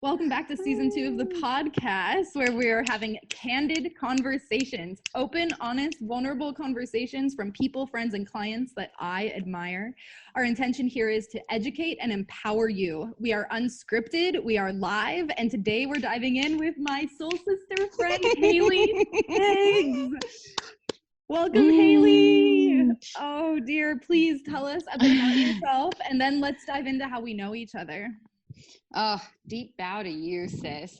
Welcome back to season 2 of the podcast, where we're having candid conversations, open, honest, vulnerable conversations from people, friends, and clients that I admire. Our intention here is to educate and empower you. We are unscripted, we are live, and today we're diving in with my soul sister friend, Hayley Siggs. Welcome, Hayley. Oh dear, please tell us a bit about yourself, and then let's dive into how we know each other. Oh, deep bow to you, sis.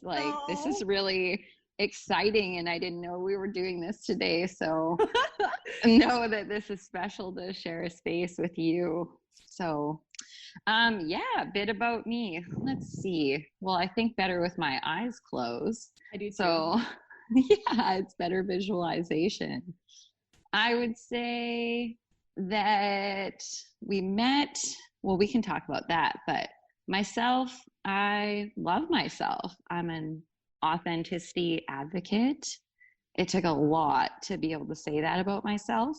This is really exciting, and I didn't know we were doing this today, so know that this is special to share a space with you. So, a bit about me. Let's see. Well, I think better with my eyes closed. I do too. So, yeah, it's better visualization. I would say that we met, well, we can talk about that, but myself, I love myself. I'm an authenticity advocate. It took a lot to be able to say that about myself.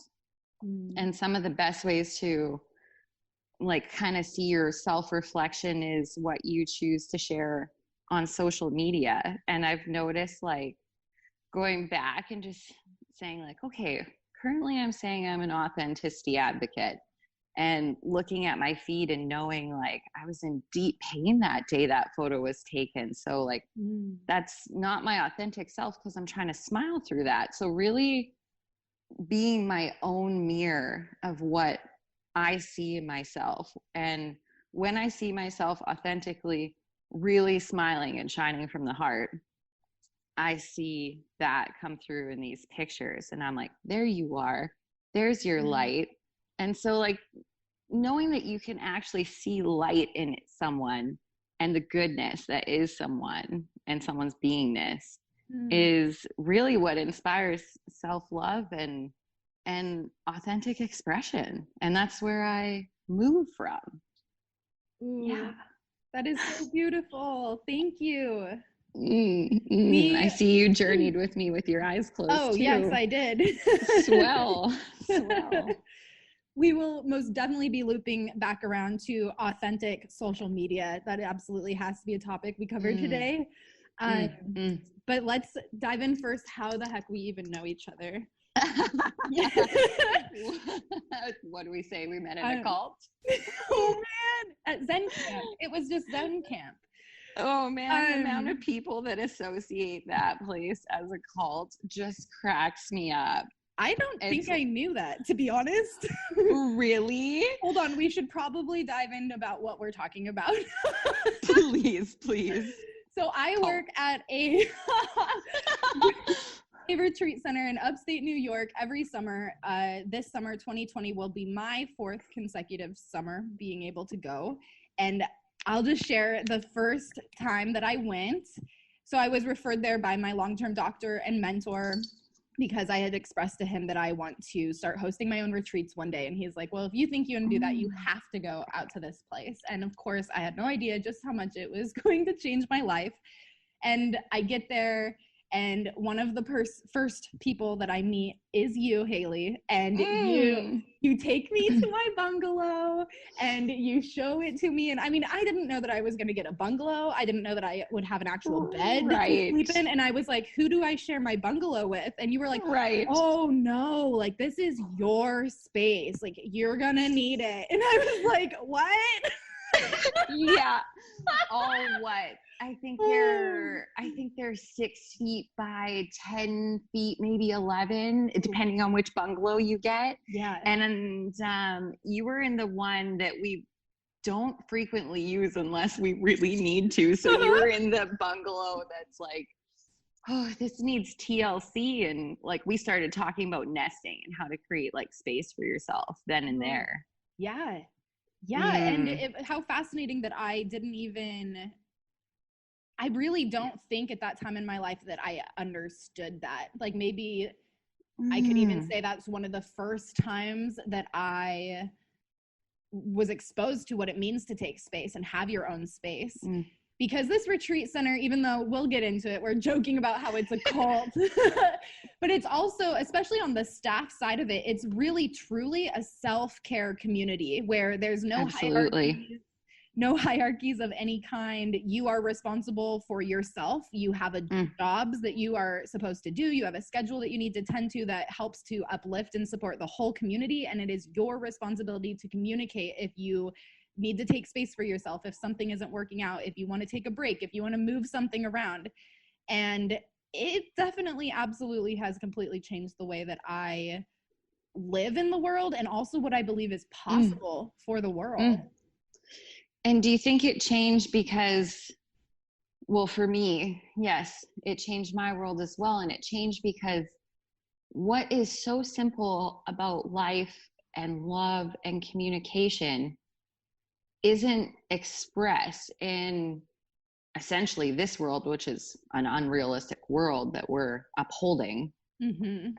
And some of the best ways to kind of see your self-reflection is what you choose to share on social media. And I've noticed going back and just saying okay, currently I'm saying I'm an authenticity advocate. And looking at my feed and knowing I was in deep pain that day that photo was taken. So that's not my authentic self because I'm trying to smile through that. So really being my own mirror of what I see in myself. And when I see myself authentically really smiling and shining from the heart, I see that come through in these pictures. And I'm like, there you are. There's your light. And so knowing that you can actually see light in someone and the goodness that is someone and someone's beingness is really what inspires self-love and authentic expression. And that's where I move from. Ooh, yeah. That is so beautiful. Thank you. I see you journeyed with me with your eyes closed. Oh, too. Yes, I did. Swell. We will most definitely be looping back around to authentic social media. That absolutely has to be a topic we cover today. But let's dive in first, how the heck we even know each other. What do we say? We met at a cult? Oh, man. At Zen Camp. It was just Zen Camp. Oh, man. The amount of people that associate that place as a cult just cracks me up. I don't think I knew that, to be honest. Really? Hold on. We should probably dive in about what we're talking about. Please. So I work at a retreat center in upstate New York every summer. This summer, 2020, will be my 4th consecutive summer being able to go. And I'll just share the first time that I went. So I was referred there by my long-term doctor and mentor, because I had expressed to him that I want to start hosting my own retreats one day. And he's like, well, if you think you want to do that, you have to go out to this place. And of course, I had no idea just how much it was going to change my life. And I get there, and one of the first people that I meet is you, Hayley. And you take me to my bungalow and you show it to me. And I mean, I didn't know that I was going to get a bungalow. I didn't know that I would have an actual bed to sleep in. And I was like, who do I share my bungalow with? And you were like, oh no, this is your space. You're going to need it. And I was like, what? Yeah. Oh, what? I think they're 6 feet by 10 feet, maybe 11, depending on which bungalow you get. Yeah. And you were in the one that we don't frequently use unless we really need to. So you were in the bungalow that's this needs TLC. And we started talking about nesting and how to create space for yourself then and there. Yeah. Yeah. And how fascinating that I really don't think at that time in my life that I understood that. Maybe I could even say that's one of the first times that I was exposed to what it means to take space and have your own space. Because this retreat center, even though we'll get into it, we're joking about how it's a cult, but it's also, especially on the staff side of it, it's really truly a self-care community where there's no hierarchy. no hierarchies of any kind. You are responsible for yourself. You have jobs that you are supposed to do. You have a schedule that you need to tend to that helps to uplift and support the whole community. And it is your responsibility to communicate if you need to take space for yourself, if something isn't working out, if you want to take a break, if you want to move something around. And it definitely absolutely has completely changed the way that I live in the world, and also what I believe is possible for the world. And do you think it changed because, well, for me, yes, it changed my world as well. And it changed because what is so simple about life and love and communication isn't expressed in essentially this world, which is an unrealistic world that we're upholding.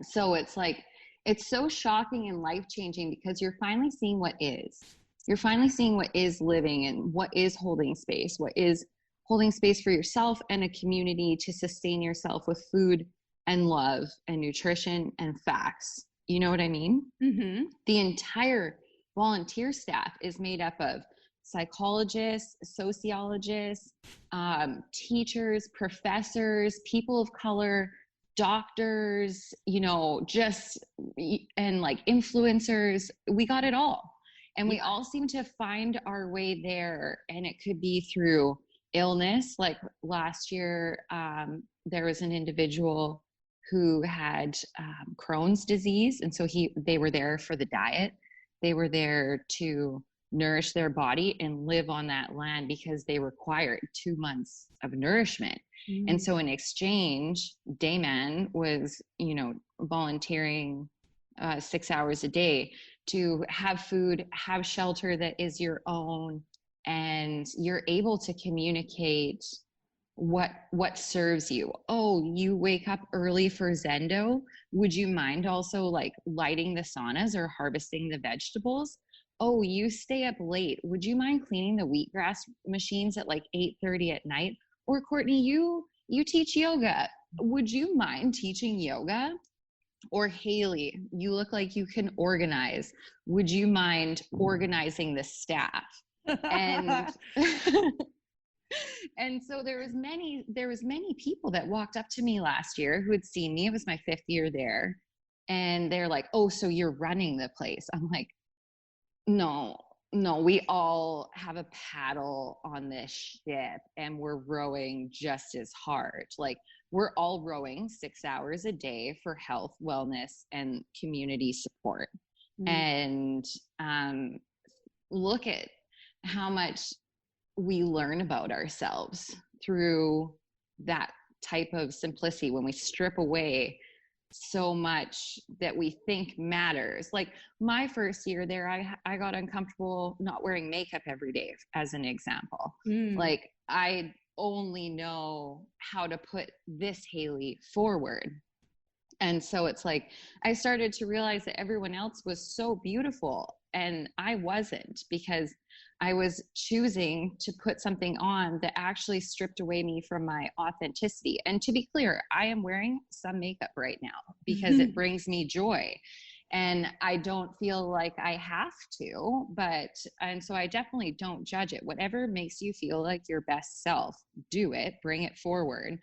So it's like, it's so shocking and life-changing because you're finally seeing what is. You're finally seeing what is living and what is holding space, what is holding space for yourself and a community to sustain yourself with food and love and nutrition and facts. You know what I mean? The entire volunteer staff is made up of psychologists, sociologists, teachers, professors, people of color, doctors, you know, just, and like influencers. We got it all. And we all seem to find our way there. And it could be through illness. Like last year, there was an individual who had Crohn's disease. And so they were there for the diet. They were there to nourish their body and live on that land because they required 2 months of nourishment. And so in exchange, Dayman was, you know, volunteering 6 hours a day to have food, have shelter that is your own, and you're able to communicate what serves you. Oh, you wake up early for Zendo. Would you mind also like lighting the saunas or harvesting the vegetables? Oh, you stay up late. Would you mind cleaning the wheatgrass machines at like 8:30 at night? Or Courtney, you teach yoga. Would you mind teaching yoga? Or Hayley, you look like you can organize. Would you mind organizing the staff? And and so there was many people that walked up to me last year who had seen me. It was my 5th year there. And they're like, oh, so you're running the place. I'm like, no, we all have a paddle on this ship and we're rowing just as hard. Like we're all rowing 6 hours a day for health, wellness, and community support. And look at how much we learn about ourselves through that type of simplicity when we strip away so much that we think matters. Like my first year there, I got uncomfortable not wearing makeup every day, as an example. Like I only know how to put this Hayley forward. And so it's like, I started to realize that everyone else was so beautiful and I wasn't, because I was choosing to put something on that actually stripped away me from my authenticity. And to be clear, I am wearing some makeup right now because it brings me joy. And I don't feel like I have to, and so I definitely don't judge it. Whatever makes you feel like your best self, do it, bring it forward.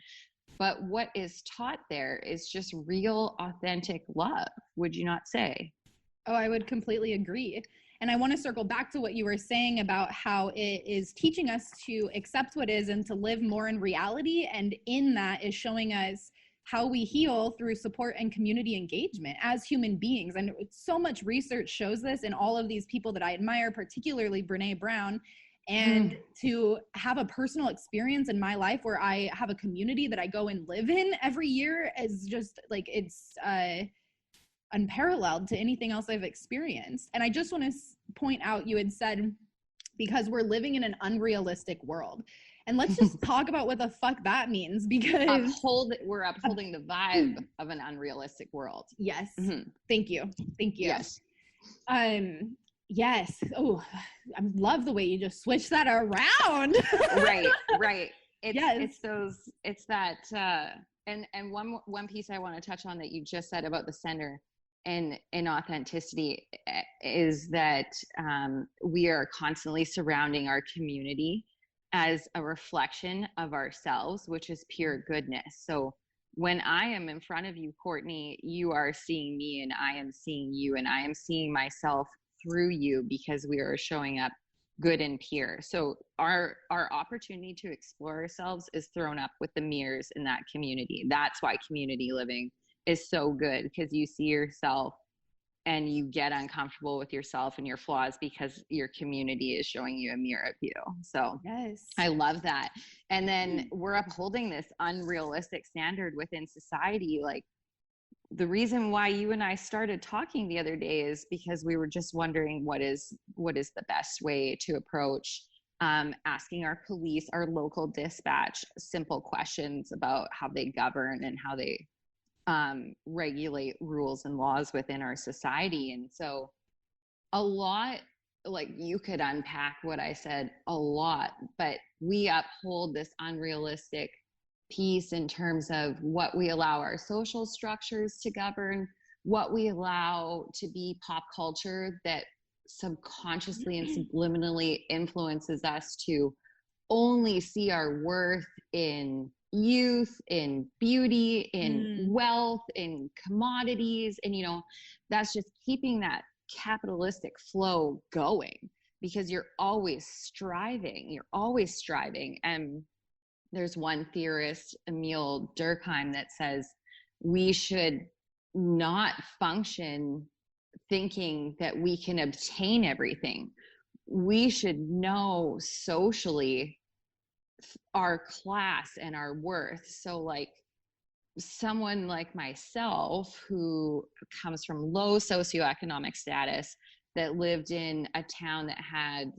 But what is taught there is just real, authentic love. Would you not say? Oh, I would completely agree. And I want to circle back to what you were saying about how it is teaching us to accept what is and to live more in reality. And in that is showing us how we heal through support and community engagement as human beings. And so much research shows this in all of these people that I admire, particularly Brene Brown. And to have a personal experience in my life where I have a community that I go and live in every year is just like, it's unparalleled to anything else I've experienced. And I just want to point out, you had said, because we're living in an unrealistic world. And let's just talk about what the fuck that means, because we're upholding the vibe of an unrealistic world. Yes. Thank you. Yes. Yes. Oh, I love the way you just switched that around. Right. It's that, and one piece I want to touch on that you just said about the center. and authenticity is that we are constantly surrounding our community as a reflection of ourselves, which is pure goodness. So when I am in front of you, Courtney, you are seeing me and I am seeing you and I am seeing myself through you, because we are showing up good and pure. So our opportunity to explore ourselves is thrown up with the mirrors in that community. That's why community living is so good, because you see yourself and you get uncomfortable with yourself and your flaws because your community is showing you a mirror of you. So yes, I love that. And then we're upholding this unrealistic standard within society. Like, the reason why you and I started talking the other day is because we were just wondering what is the best way to approach asking our police, our local dispatch, simple questions about how they govern and how they regulate rules and laws within our society. And so a lot, like, you could unpack what I said a lot, but we uphold this unrealistic piece in terms of what we allow our social structures to govern, what we allow to be pop culture that subconsciously and subliminally influences us to only see our worth in youth, in beauty, in wealth, in commodities. And, that's just keeping that capitalistic flow going, because you're always striving. And there's one theorist, Emil Durkheim, that says we should not function thinking that we can obtain everything. We should know socially our class and our worth. So like someone like myself who comes from low socioeconomic status, that lived in a town that had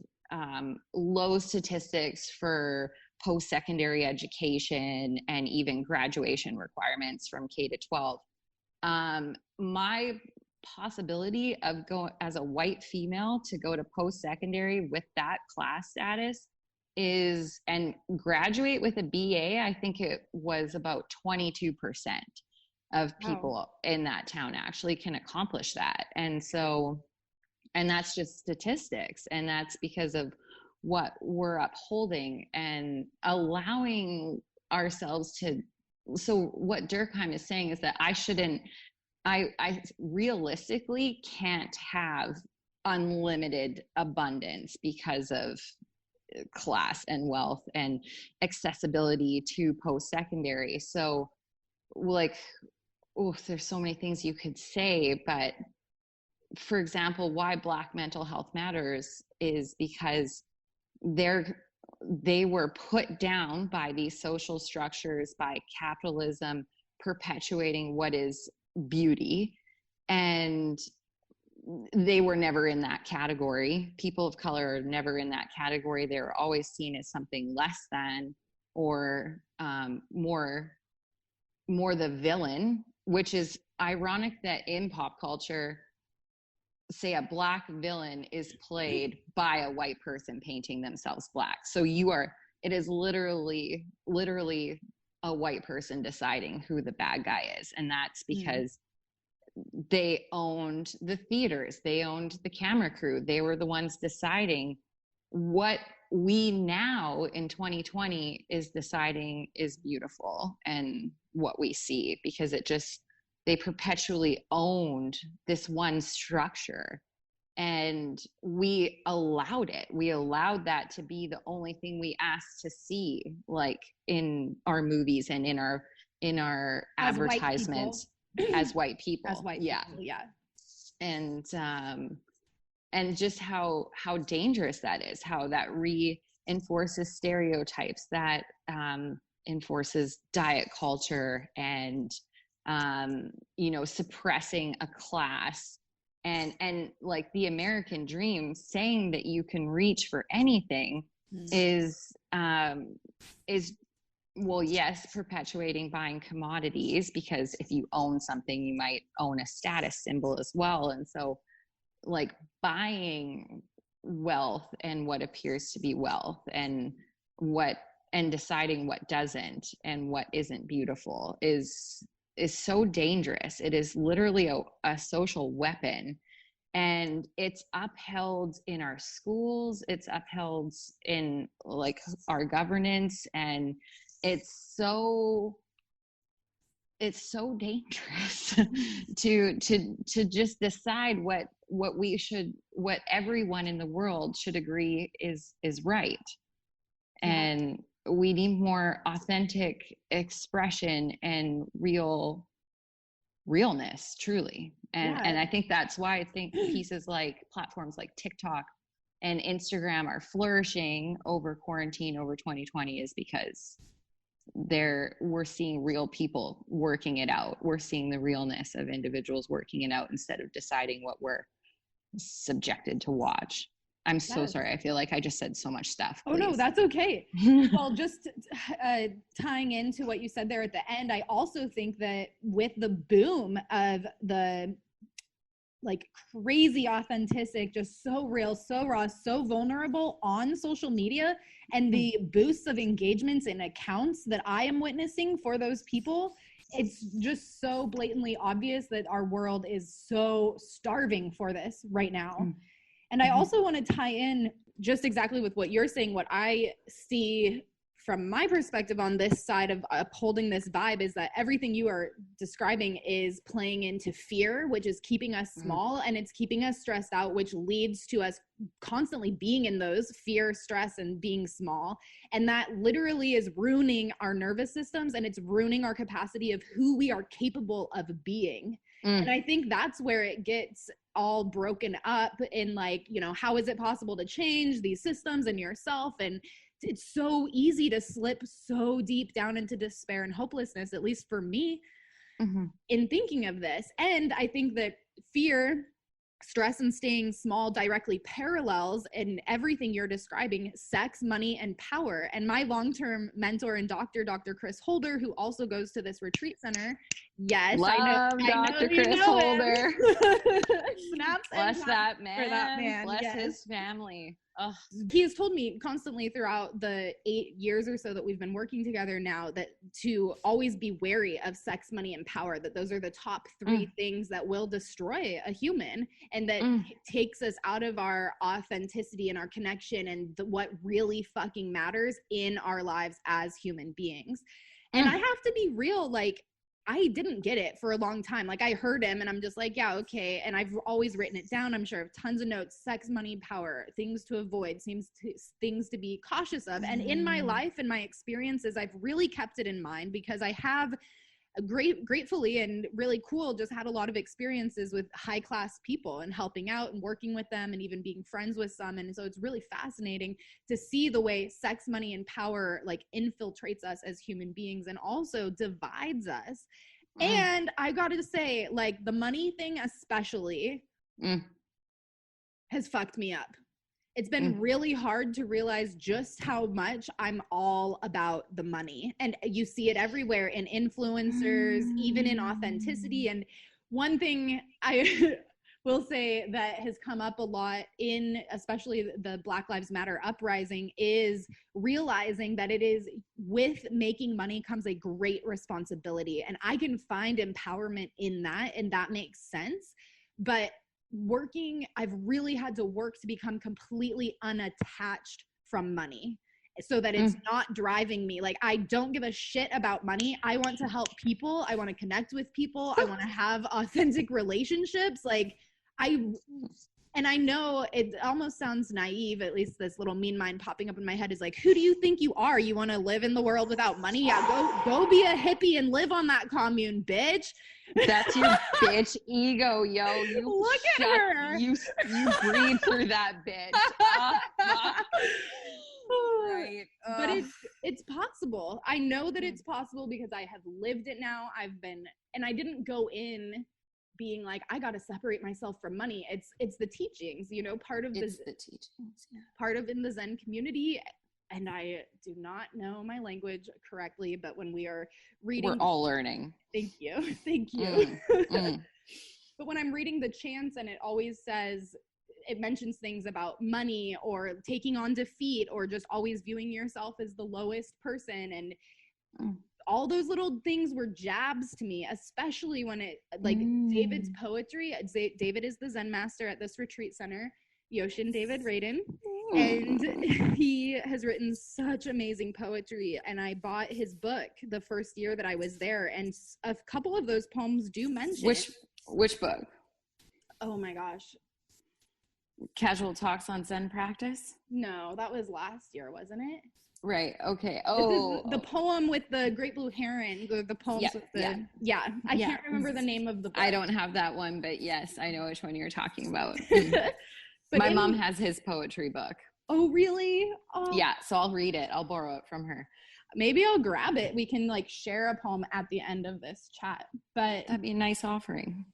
low statistics for post-secondary education and even graduation requirements from K to 12. My possibility of going as a white female to go to post-secondary with that class status is, and graduate with a BA, I think it was about 22% of people in that town actually can accomplish that. And so, and that's just statistics. And that's because of what we're upholding and allowing ourselves to. So what Durkheim is saying is that I realistically can't have unlimited abundance because of class and wealth and accessibility to post-secondary. So like, there's so many things you could say, but for example, why Black mental health matters is because they were put down by these social structures, by capitalism perpetuating what is beauty, and they were never in that category. People of color are never in that category. They were always seen as something less than, or more the villain, which is ironic that in pop culture, say a Black villain is played by a white person painting themselves Black. So it is literally a white person deciding who the bad guy is. And that's because they owned the theaters, they owned the camera crew, they were the ones deciding what we now in 2020 is deciding is beautiful and what we see, because they perpetually owned this one structure, and we allowed that to be the only thing we asked to see, like in our movies and in our as advertisements as white people. Yeah. And just how dangerous that is, how that reinforces stereotypes, that enforces diet culture, and suppressing a class, and like the American dream, saying that you can reach for anything is well, yes, perpetuating buying commodities, because if you own something, you might own a status symbol as well. And so like buying wealth and what appears to be wealth, and deciding what doesn't and what isn't beautiful is so dangerous. It is literally a social weapon, and it's upheld in our schools. It's upheld in like our governance, and it's so dangerous to just decide what everyone in the world should agree is right. And we need more authentic expression and realness, truly. And I think that's why I think pieces like platforms like TikTok and Instagram are flourishing over quarantine, over 2020, is because we're seeing real people working it out. We're seeing the realness of individuals working it out instead of deciding what we're subjected to watch. I'm so sorry. I feel like I just said so much stuff. Please. Oh, no, that's okay. Well, just tying into what you said there at the end, I also think that with the boom of the like crazy authentic, just so real, so raw, so vulnerable on social media, and the boosts of engagements and accounts that I am witnessing for those people, it's just so blatantly obvious that our world is so starving for this right now. And I also want to tie in just exactly with what you're saying. What I see from my perspective on this side of upholding this vibe is that everything you are describing is playing into fear, which is keeping us small, and it's keeping us stressed out, which leads to us constantly being in those fear, stress, and being small. And that literally is ruining our nervous systems, and it's ruining our capacity of who we are capable of being. And I think that's where it gets all broken up in, like, you know, how is it possible to change these systems and yourself? And it's so easy to slip so deep down into despair and hopelessness, at least for me, in thinking of this. And I think that fear, stress, and staying small directly parallels in everything you're describing sex, money, and power. And my long-term mentor and doctor, Dr. Chris Holder, who also goes to this retreat center. Yes, love Dr. Chris Holder. Snaps. Bless that man. For that man. Bless his family. Ugh. He has told me constantly throughout the 8 years or so that we've been working together now that to always be wary of sex, money, and power, that those are the top 3 things that will destroy a human, and that takes us out of our authenticity and our connection and what really fucking matters in our lives as human beings. And I have to be real, like, I didn't get it for a long time. Like, I heard him and I'm just like, yeah, okay. And I've always written it down. I'm sure I have tons of notes: sex, money, power, things to avoid, things to be cautious of. And in my life and my experiences, I've really kept it in mind because I have gratefully and really cool just had a lot of experiences with high class people and helping out and working with them and even being friends with some. And so it's really fascinating to see the way sex, money, and power like infiltrates us as human beings and also divides us. And I gotta say, like, the money thing especially has fucked me up. It's been really hard to realize just how much I'm all about the money. And you see it everywhere in influencers, even in authenticity. And one thing I will say that has come up a lot in especially the Black Lives Matter uprising is realizing that it is with making money comes a great responsibility. And I can find empowerment in that, and that makes sense. But I've really had to work to become completely unattached from money so that it's not driving me. Like, I don't give a shit about money. I want to help people. I want to connect with people. I want to have authentic relationships. Like, I know it almost sounds naive, at least this little mean mind popping up in my head is like, who do you think you are? You want to live in the world without money? Yeah, go be a hippie and live on that commune, bitch. That's your bitch ego, yo. You look at her. You breathe through that bitch. Right. But it's possible. I know that it's possible because I have lived it now. And I didn't go in being like, I got to separate myself from money. It's the teachings, you know, part of the teachings, part of in the Zen community. And I do not know my language correctly, but when we are reading, we're all learning. Thank you. But when I'm reading the chants and it always says, it mentions things about money or taking on defeat or just always viewing yourself as the lowest person and all those little things were jabs to me, especially when it, like, David's poetry. David is the Zen master at this retreat center, Yoshin David Radin. And he has written such amazing poetry. And I bought his book the first year that I was there. And a couple of those poems do mention. Which book? Oh my gosh. Casual Talks on Zen Practice? No, that was last year, wasn't it? Right. Okay. Oh, the poem with the great blue heron. The poems with the I can't remember the name of the book. I don't have that one, but yes, I know which one you're talking about. My mom has his poetry book. Oh, really? Oh. Yeah. So I'll read it. I'll borrow it from her. Maybe I'll grab it. We can like share a poem at the end of this chat. But that'd be a nice offering.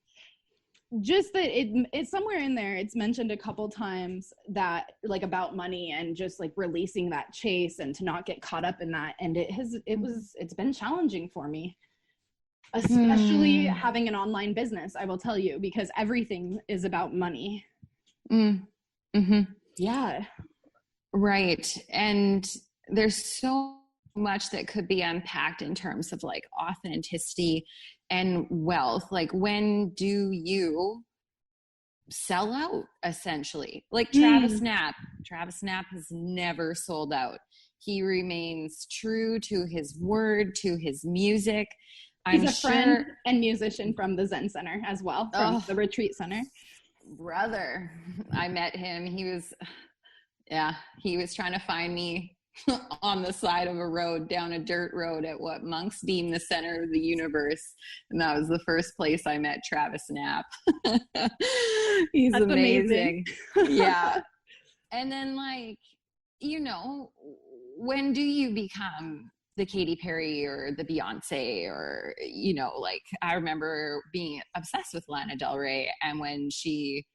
Just that it's somewhere in there. It's mentioned a couple times that like about money and just like releasing that chase and to not get caught up in that. And it's been challenging for me, especially having an online business. I will tell you, because everything is about money. Yeah. Right. And there's so much that could be unpacked in terms of like authenticity and wealth. Like, when do you sell out, essentially? Like Travis Knapp has never sold out. He remains true to his word, to his music. He's a friend and musician from the Zen Center as well, from the retreat center. Brother, I met him. He was trying to find me on the side of a road, down a dirt road at what monks deem the center of the universe. And that was the first place I met Travis Knapp. He's amazing. Yeah. And then, like, you know, when do you become the Katy Perry or the Beyonce, or, you know, like, I remember being obsessed with Lana Del Rey, and when she,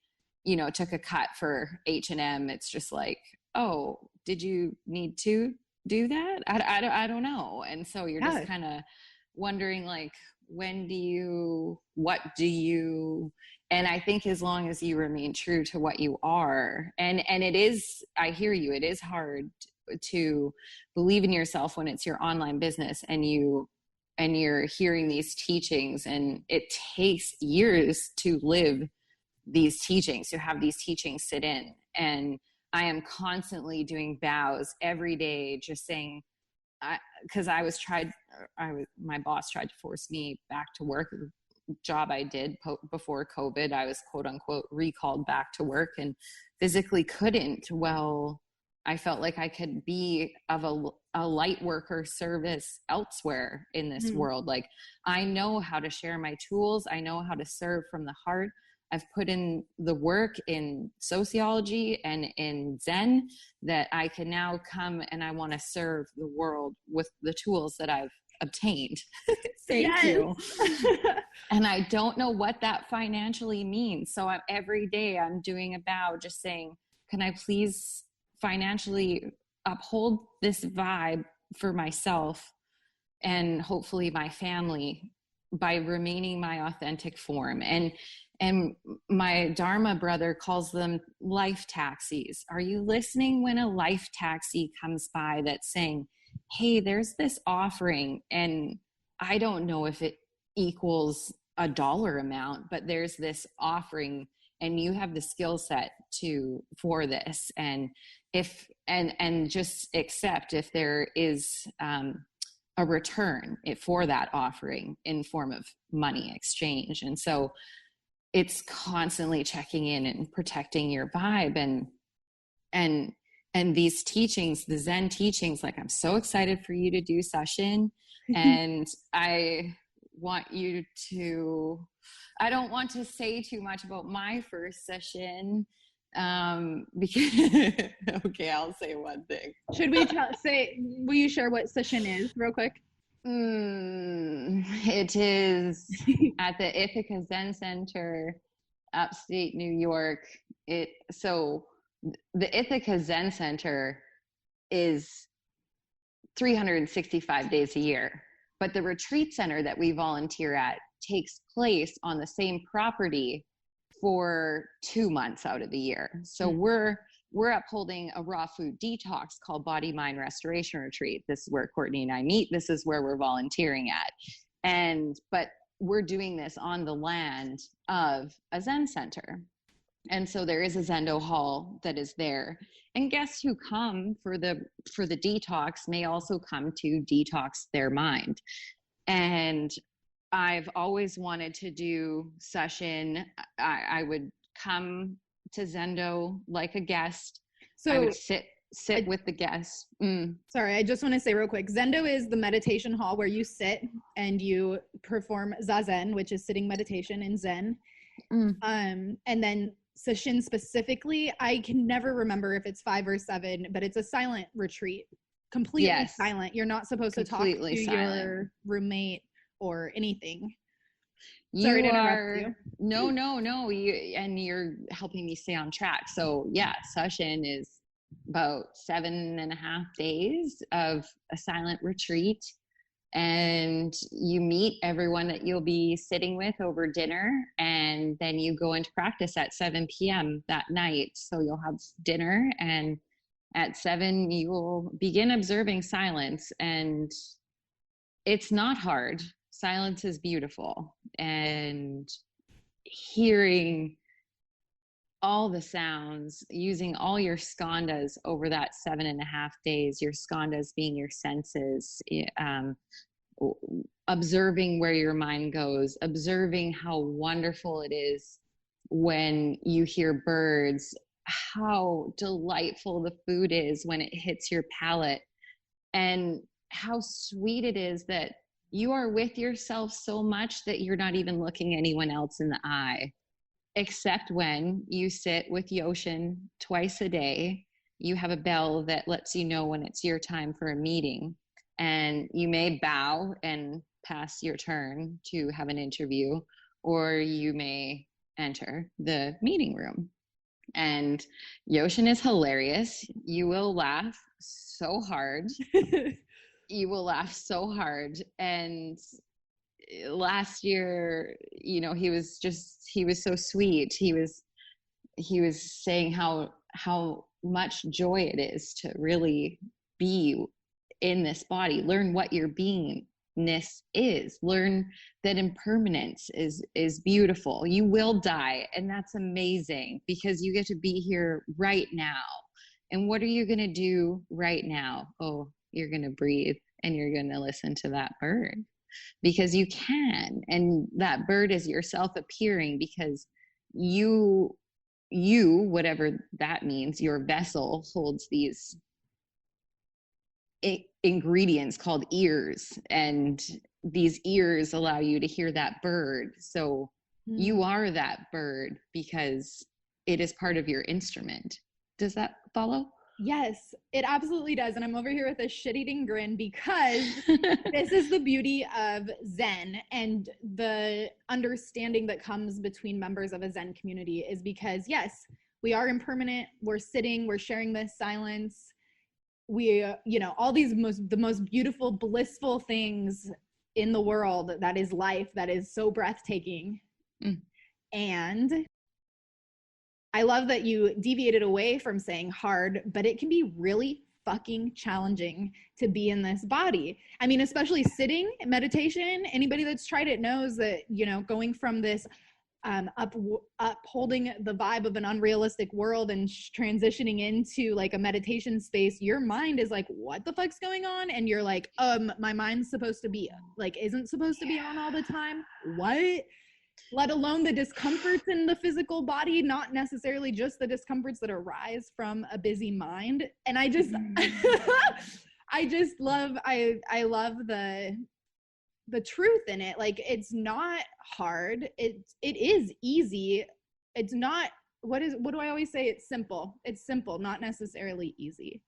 you know, took a cut for H&M, it's just like, oh, did you need to do that? I don't know. And so you're just kind of wondering, like, what do you, and I think as long as you remain true to what you are, and it is, I hear you, it is hard to believe in yourself when it's your online business and you're hearing these teachings, and it takes years to live these teachings, to have these teachings sit in. And I am constantly doing vows every day, just saying, because my boss tried to force me back to work. The job I did before COVID, I was quote unquote recalled back to work and physically couldn't. Well, I felt like I could be of a light worker service elsewhere in this world. Like, I know how to share my tools. I know how to serve from the heart. I've put in the work in sociology and in Zen that I can now come and I want to serve the world with the tools that I've obtained. Thank you. And I don't know what that financially means. So every day I'm doing a vow, just saying, can I please financially uphold this vibe for myself and hopefully my family by remaining my authentic form. And my Dharma brother calls them life taxis. Are you listening when a life taxi comes by that's saying, hey, there's this offering, and I don't know if it equals a dollar amount, but there's this offering and you have the skill set for this. And just accept if there is a return for that offering in form of money exchange. And so it's constantly checking in and protecting your vibe, and these teachings, the Zen teachings, like, I'm so excited for you to do session. And I don't want to say too much about my first session, because, okay, I'll say one thing. Should we will you share what session is real quick? It is at the Ithaca Zen Center, upstate New York. So the Ithaca Zen Center is 365 days a year, but the retreat center that we volunteer at takes place on the same property for 2 months out of the year. So we're we're upholding a raw food detox called Body Mind Restoration Retreat. This is where Courtney and I meet. This is where we're volunteering at. But we're doing this on the land of a Zen center. And so there is a Zendo hall that is there. And guests who come for the detox may also come to detox their mind. And I've always wanted to do session. I would come to Zendo like a guest. So I would sit with the guests. Sorry, I just want to say real quick, Zendo is the meditation hall where you sit and you perform zazen, which is sitting meditation in Zen. And then session specifically, I can never remember if it's 5 or 7, but it's a silent retreat, completely silent. You're not supposed to talk to your roommate or anything. Sorry to interrupt you. No. You're helping me stay on track. So yeah, session is about 7.5 days of a silent retreat. And you meet everyone that you'll be sitting with over dinner, and then you go into practice at 7 p.m. that night. So you'll have dinner, and at 7 you will begin observing silence. And it's not hard. Silence is beautiful. And hearing all the sounds, using all your skandhas over that 7.5 days, your skandhas being your senses, observing where your mind goes, observing how wonderful it is when you hear birds, how delightful the food is when it hits your palate, and how sweet it is that you are with yourself so much that you're not even looking anyone else in the eye. Except when you sit with Yoshin twice a day. You have a bell that lets you know when it's your time for a meeting, and you may bow and pass your turn to have an interview, or you may enter the meeting room. And Yoshin is hilarious. You will laugh so hard. You will laugh so hard. And last year, he was so sweet. He was saying how much joy it is to really be in this body, learn what your beingness is, learn that impermanence is beautiful. You will die, and that's amazing because you get to be here right now. And what are you going to do right now? Oh, you're going to breathe, and you're going to listen to that bird. Because you can, and that bird is yourself appearing, because you, whatever that means, your vessel holds these ingredients called ears, and these ears allow you to hear that bird. So you are that bird because it is part of your instrument. Does that follow? Yes, it absolutely does. And I'm over here with a shit-eating grin because this is the beauty of Zen, and the understanding that comes between members of a Zen community is because, yes, we are impermanent. We're sitting, we're sharing this silence. We, all these the most beautiful, blissful things in the world that is life, that is so breathtaking. And I love that you deviated away from saying hard, but it can be really fucking challenging to be in this body. I mean, especially sitting meditation. Anybody that's tried it knows that, going from this upholding the vibe of an unrealistic world and transitioning into like a meditation space, your mind is like, what the fuck's going on? And you're like, my mind's supposed to be like, isn't supposed to be on all the time. What? Let alone the discomforts in the physical body, not necessarily just the discomforts that arise from a busy mind. And I just, I love the truth in it. Like, it's not hard. It is easy. It's not, what do I always say? It's simple. It's simple, not necessarily easy.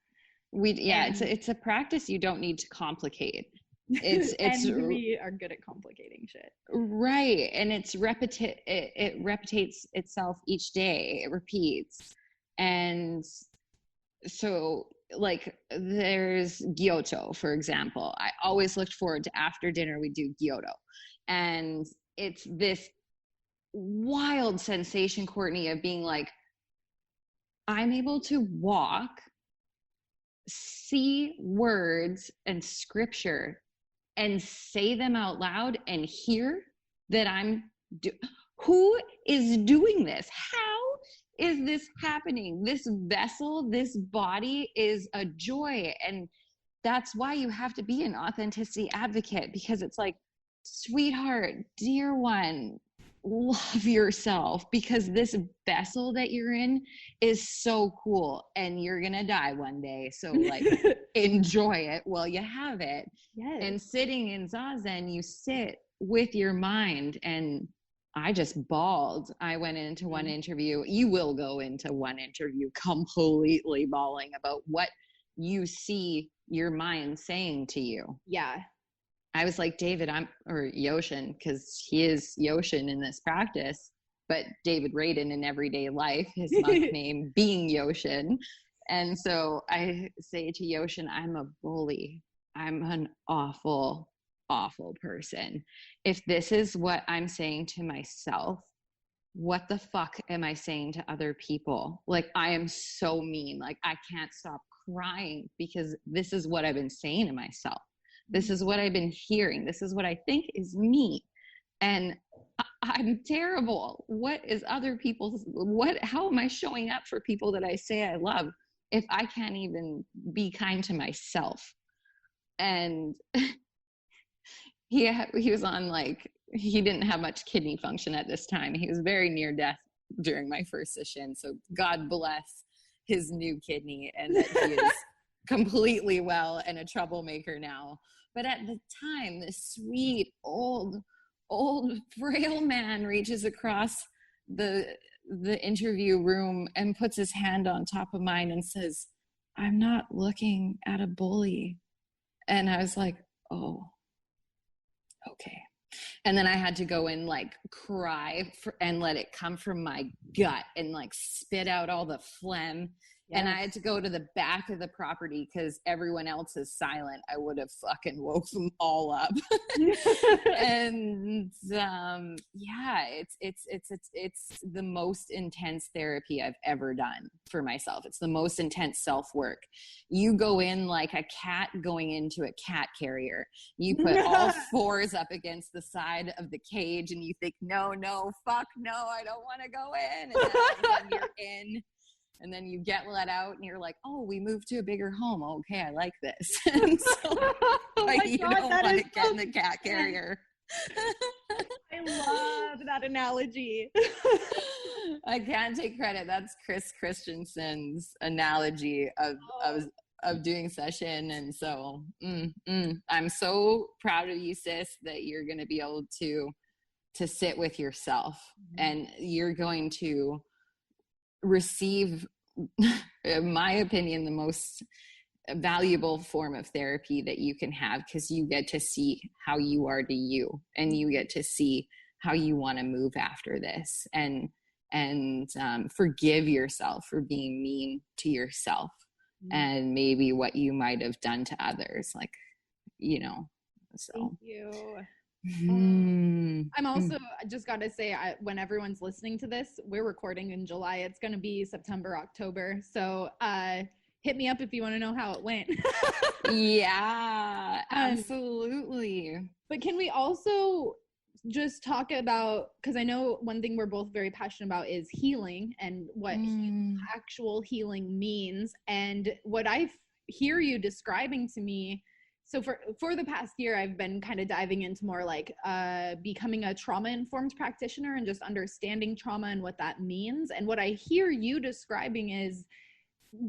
It's a practice you don't need to complicate. And we are good at complicating shit, right? And it replicates itself each day. It repeats. And so, like, there's Gyoto, for example. I always looked forward to after dinner we do Gyoto, and it's this wild sensation, Courtney, of being like I'm able to walk, see words and scripture and say them out loud and hear that who is doing this? How is this happening? This vessel, this body is a joy. And that's why you have to be an authenticity advocate, because it's like, sweetheart, dear one, love yourself, because this vessel that you're in is so cool and you're gonna die one day. So like enjoy it while you have it. Yes. And sitting in Zazen, you sit with your mind. And I just bawled. I went into one interview. You will go into one interview completely bawling about what you see your mind saying to you. Yeah. I was like, David, or Yoshin, because he is Yoshin in this practice, but David Radin in everyday life, his monk name being Yoshin. And so I say to Yoshin, I'm a bully. I'm an awful, awful person. If this is what I'm saying to myself, what the fuck am I saying to other people? Like, I am so mean. Like, I can't stop crying because this is what I've been saying to myself. This is what I've been hearing. This is what I think is me. And I'm terrible. What is other people's, how am I showing up for people that I say I love if I can't even be kind to myself? And he was on, like, he didn't have much kidney function at this time. He was very near death during my first session. So God bless his new kidney and that he is completely well and a troublemaker now. But at the time, this sweet old frail man reaches across the interview room and puts his hand on top of mine and says, I'm not looking at a bully. And I was like, oh, okay. And then I had to go and like cry and let it come from my gut and like spit out all the phlegm. Yes. And I had to go to the back of the property because everyone else is silent. I would have fucking woke them all up. And yeah, it's the most intense therapy I've ever done for myself. It's the most intense self-work. You go in like a cat going into a cat carrier. You put all fours up against the side of the cage and you think, no, fuck no, I don't want to go in. And then you're in. And then you get let out and you're like, oh, we moved to a bigger home. Okay, I like this. And so like, you don't want to get in the cat carrier. I love that analogy. I can't take credit. That's Chris Christensen's analogy of doing session. And so I'm so proud of you, sis, that you're going to be able to sit with yourself, and you're going to receive, in my opinion, the most valuable form of therapy that you can have, because you get to see how you are to you, and you get to see how you want to move after this, and forgive yourself for being mean to yourself and maybe what you might have done to others, like, you know. So thank you. I'm also, I just got to say, when everyone's listening to this, we're recording in July. It's going to be September, October. So hit me up if you want to know how it went. Yeah, absolutely. But can we also just talk about, because I know one thing we're both very passionate about is healing and what actual healing means. And what I hear you describing to me, so for the past year, I've been kind of diving into more like becoming a trauma-informed practitioner and just understanding trauma and what that means. And what I hear you describing is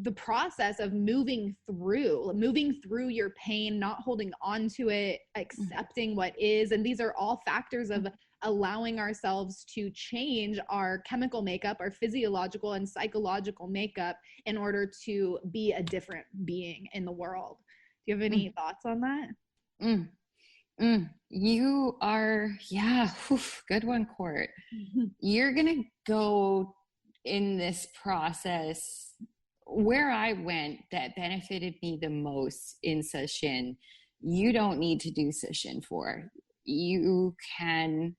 the process of moving through your pain, not holding on to it, accepting what is. And these are all factors of allowing ourselves to change our chemical makeup, our physiological and psychological makeup, in order to be a different being in the world. Do you have any thoughts on that? You are, yeah, good one, Court. You're going to go in this process where I went that benefited me the most in session. You don't need to do session for. You can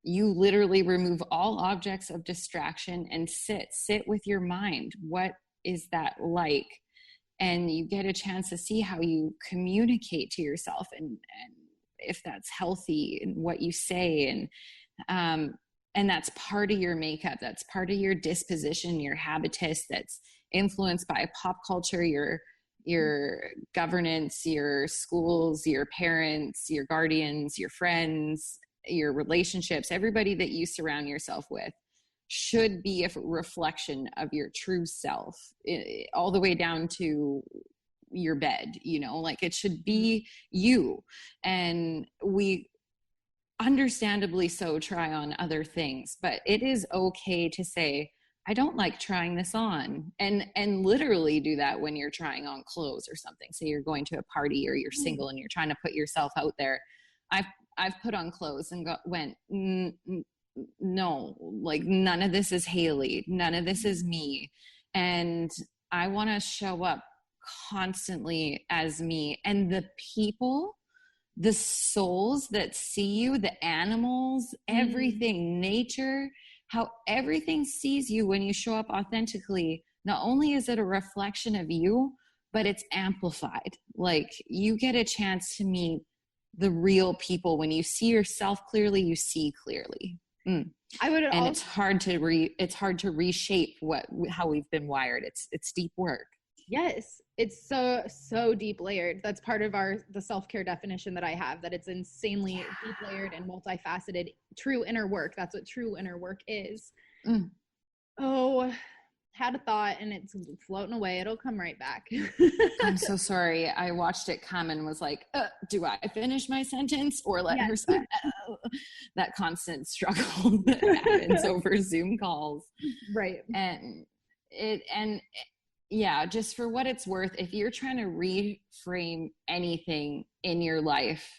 you literally remove all objects of distraction and sit with your mind. What is that like? And you get a chance to see how you communicate to yourself, and if that's healthy, and what you say. And that's part of your makeup. That's part of your disposition, your habitus, that's influenced by pop culture, your governance, your schools, your parents, your guardians, your friends, your relationships. Everybody that you surround yourself with should be a reflection of your true self, all the way down to your bed, like it should be you. And we understandably so try on other things, but it is okay to say, I don't like trying this on, and literally do that when you're trying on clothes or something. Say you're going to a party, or you're single and you're trying to put yourself out there. I've put on clothes and went, no, like none of this is Hayley, none of this is me, and I want to show up constantly as me. And the people, the souls that see you, the animals, everything, nature, how everything sees you when you show up authentically, not only is it a reflection of you, but it's amplified. Like you get a chance to meet the real people. When you see yourself clearly, you see clearly. It's hard to reshape how we've been wired. It's deep work. Yes, it's so deep layered. That's part of the self-care definition that I have, that it's insanely deep layered and multifaceted. True inner work. That's what true inner work is. Oh, had a thought and it's floating away. It'll come right back. I'm so sorry. I watched it come and was like, do I finish my sentence or let her say? That constant struggle that happens over Zoom calls. Right. Yeah, just for what it's worth, if you're trying to reframe anything in your life,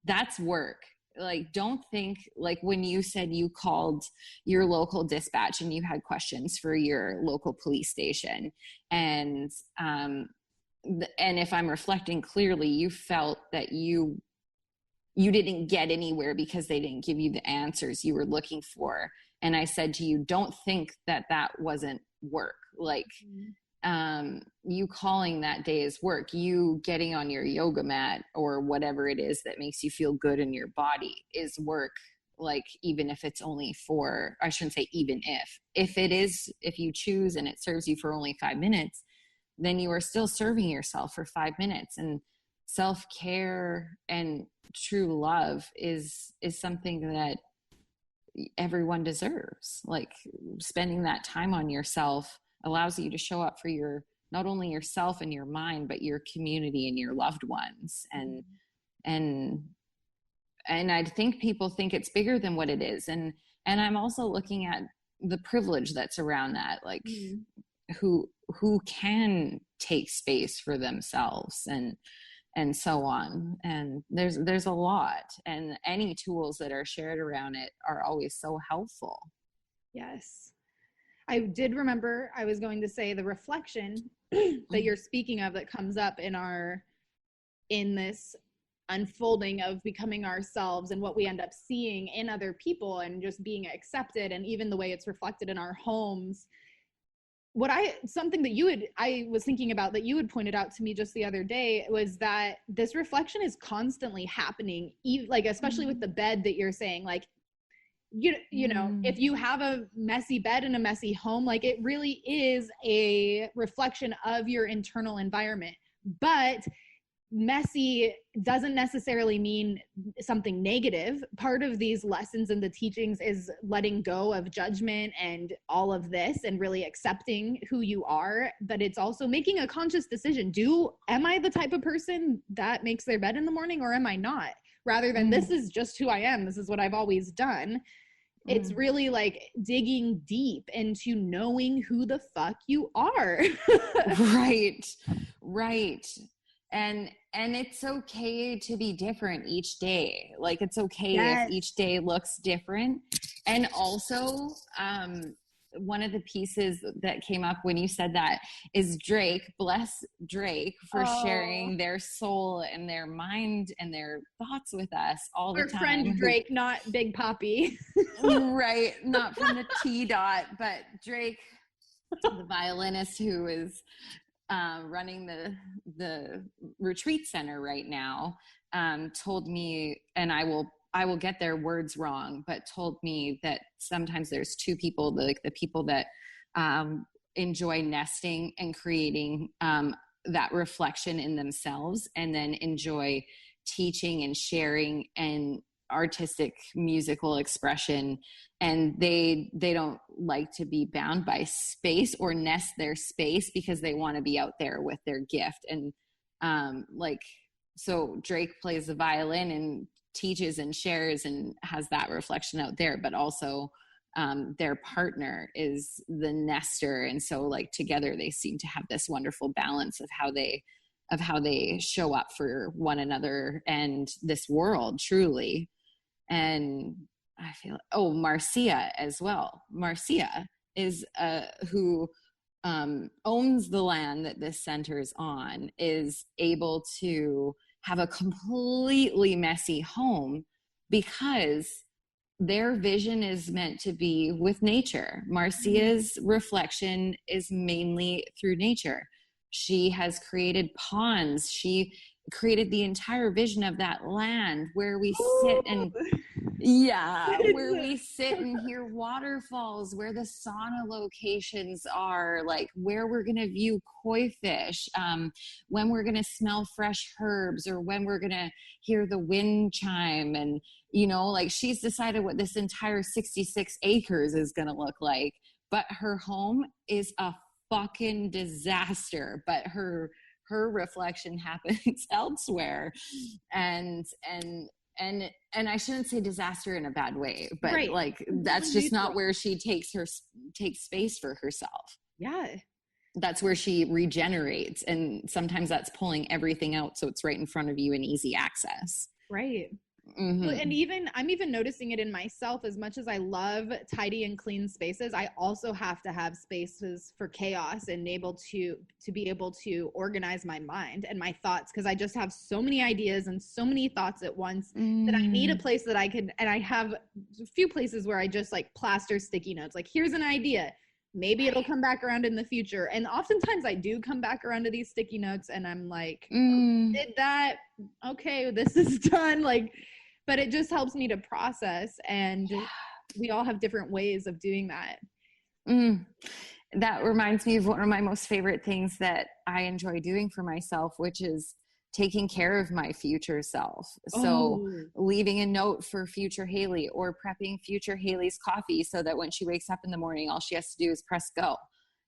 that's work. Like, don't think, like when you said you called your local dispatch and you had questions for your local police station, and if I'm reflecting clearly, you felt that you didn't get anywhere because they didn't give you the answers you were looking for. And I said to you, don't think that wasn't work. Like, you calling that day is work. You getting on your yoga mat or whatever it is that makes you feel good in your body is work. Like, even if it's only I shouldn't say even if it is, if you choose and it serves you for only 5 minutes, then you are still serving yourself for 5 minutes. And self-care and true love is something that everyone deserves. Like, spending that time on yourself allows you to show up for not only yourself and your mind, but your community and your loved ones. And I think people think it's bigger than what it is. And I'm also looking at the privilege that's around that, like who can take space for themselves and so on. And there's a lot, and any tools that are shared around it are always so helpful. Yes. I did remember I was going to say the reflection that you're speaking of that comes up in this unfolding of becoming ourselves and what we end up seeing in other people and just being accepted, and even the way it's reflected in our homes. Something that I was thinking about that you had pointed out to me just the other day was that this reflection is constantly happening, like especially with the bed that you're saying, like, you know, if you have a messy bed in a messy home, like it really is a reflection of your internal environment. But messy doesn't necessarily mean something negative. Part of these lessons and the teachings is letting go of judgment and all of this and really accepting who you are. But it's also making a conscious decision. Am I the type of person that makes their bed in the morning, or am I not? Rather than this is just who I am. This is what I've always done. It's really like digging deep into knowing who the fuck you are. Right. And it's okay to be different each day. Like, it's okay if each day looks different. And also, one of the pieces that came up when you said that is Drake. Bless Drake for sharing their soul and their mind and their thoughts with us all the time. Our friend Drake, not Big Poppy. Right. Not from the T dot, but Drake, the violinist who is running the retreat center right now, told me, and I will get their words wrong, but told me that sometimes there's two people, the people that enjoy nesting and creating that reflection in themselves, and then enjoy teaching and sharing and artistic musical expression, and they don't like to be bound by space or nest their space because they want to be out there with their gift. And so Drake plays the violin and teaches and shares and has that reflection out there, but also their partner is the nester, and so like together they seem to have this wonderful balance of how they show up for one another and this world truly. And I feel Marcia as well. Marcia is who owns the land that this center's on, is able to have a completely messy home because their vision is meant to be with nature. Marcia's reflection is mainly through nature. She has created ponds. She created the entire vision of that land where we sit and where we sit and hear waterfalls, where the sauna locations are, like where we're going to view koi fish, when we're going to smell fresh herbs, or when we're going to hear the wind chime. And, like she's decided what this entire 66 acres is going to look like, but her home is a fucking disaster, but her reflection happens elsewhere. And I shouldn't say disaster in a bad way, but right. Like that's just not where she takes space for herself. Yeah. That's where she regenerates. And sometimes that's pulling everything out so it's right in front of you and easy access. Right. Mm-hmm. And I'm even noticing it in myself. As much as I love tidy and clean spaces, I also have to have spaces for chaos and able to be able to organize my mind and my thoughts, because I just have so many ideas and so many thoughts at once that I need a place that I can. And I have a few places where I just like plaster sticky notes, like here's an idea, maybe it'll come back around in the future. And oftentimes I do come back around to these sticky notes and I'm like, did that, okay, this is done. Like, but it just helps me to process, and we all have different ways of doing that. That reminds me of one of my most favorite things that I enjoy doing for myself, which is taking care of my future self. So leaving a note for future Hayley, or prepping future Hayley's coffee so that when she wakes up in the morning, all she has to do is press go.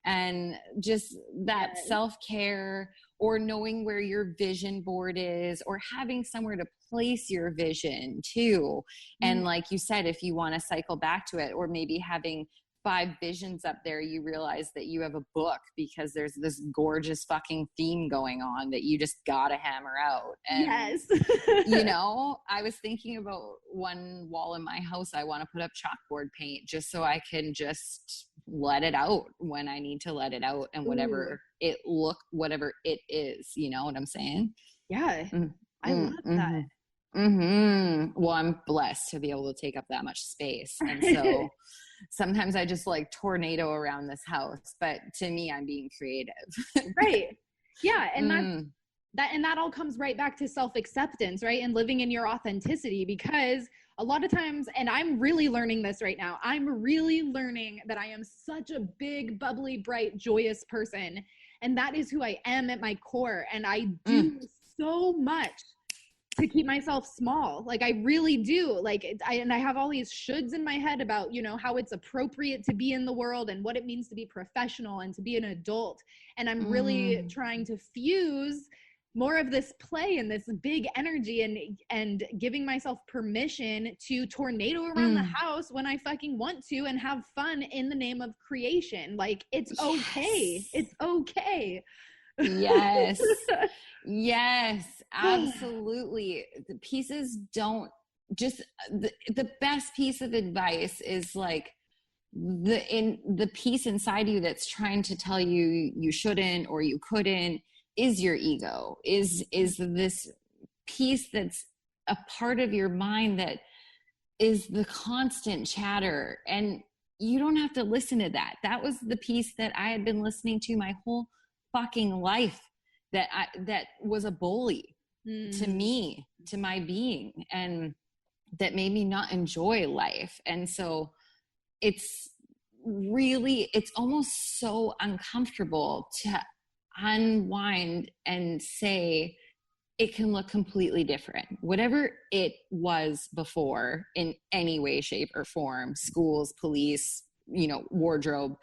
And just that self-care, or knowing where your vision board is, or having somewhere to place your vision too. And like you said, if you want to cycle back to it, or maybe having 5 visions up there, you realize that you have a book because there's this gorgeous fucking theme going on that you just gotta hammer out. And I was thinking about one wall in my house, I want to put up chalkboard paint just so I can just let it out when I need to let it out, and whatever whatever it is, you know what I'm saying? Yeah. I love that. Well, I'm blessed to be able to take up that much space. And so sometimes I just like tornado around this house, but to me, I'm being creative. Right. Yeah. And that all comes right back to self-acceptance, right? And living in your authenticity, because a lot of times, and I'm really learning this right now, I'm really learning that I am such a big, bubbly, bright, joyous person. And that is who I am at my core. And I do so much to keep myself small. Like I really do. Like I have all these shoulds in my head about, how it's appropriate to be in the world and what it means to be professional and to be an adult. And I'm really trying to fuse more of this play and this big energy, and giving myself permission to tornado around the house when I fucking want to, and have fun in the name of creation. Like it's okay. It's okay. Yes. Yes, absolutely. The pieces don't just, the best piece of advice is like, the piece inside you that's trying to tell you you shouldn't or you couldn't is your ego, is this piece that's a part of your mind that is the constant chatter. And you don't have to listen to that. That was the piece that I had been listening to my whole fucking life, that was a bully to me, to my being, and that made me not enjoy life. And so it's almost so uncomfortable to unwind and say it can look completely different. Whatever it was before, in any way, shape, or form, schools, police, wardrobe,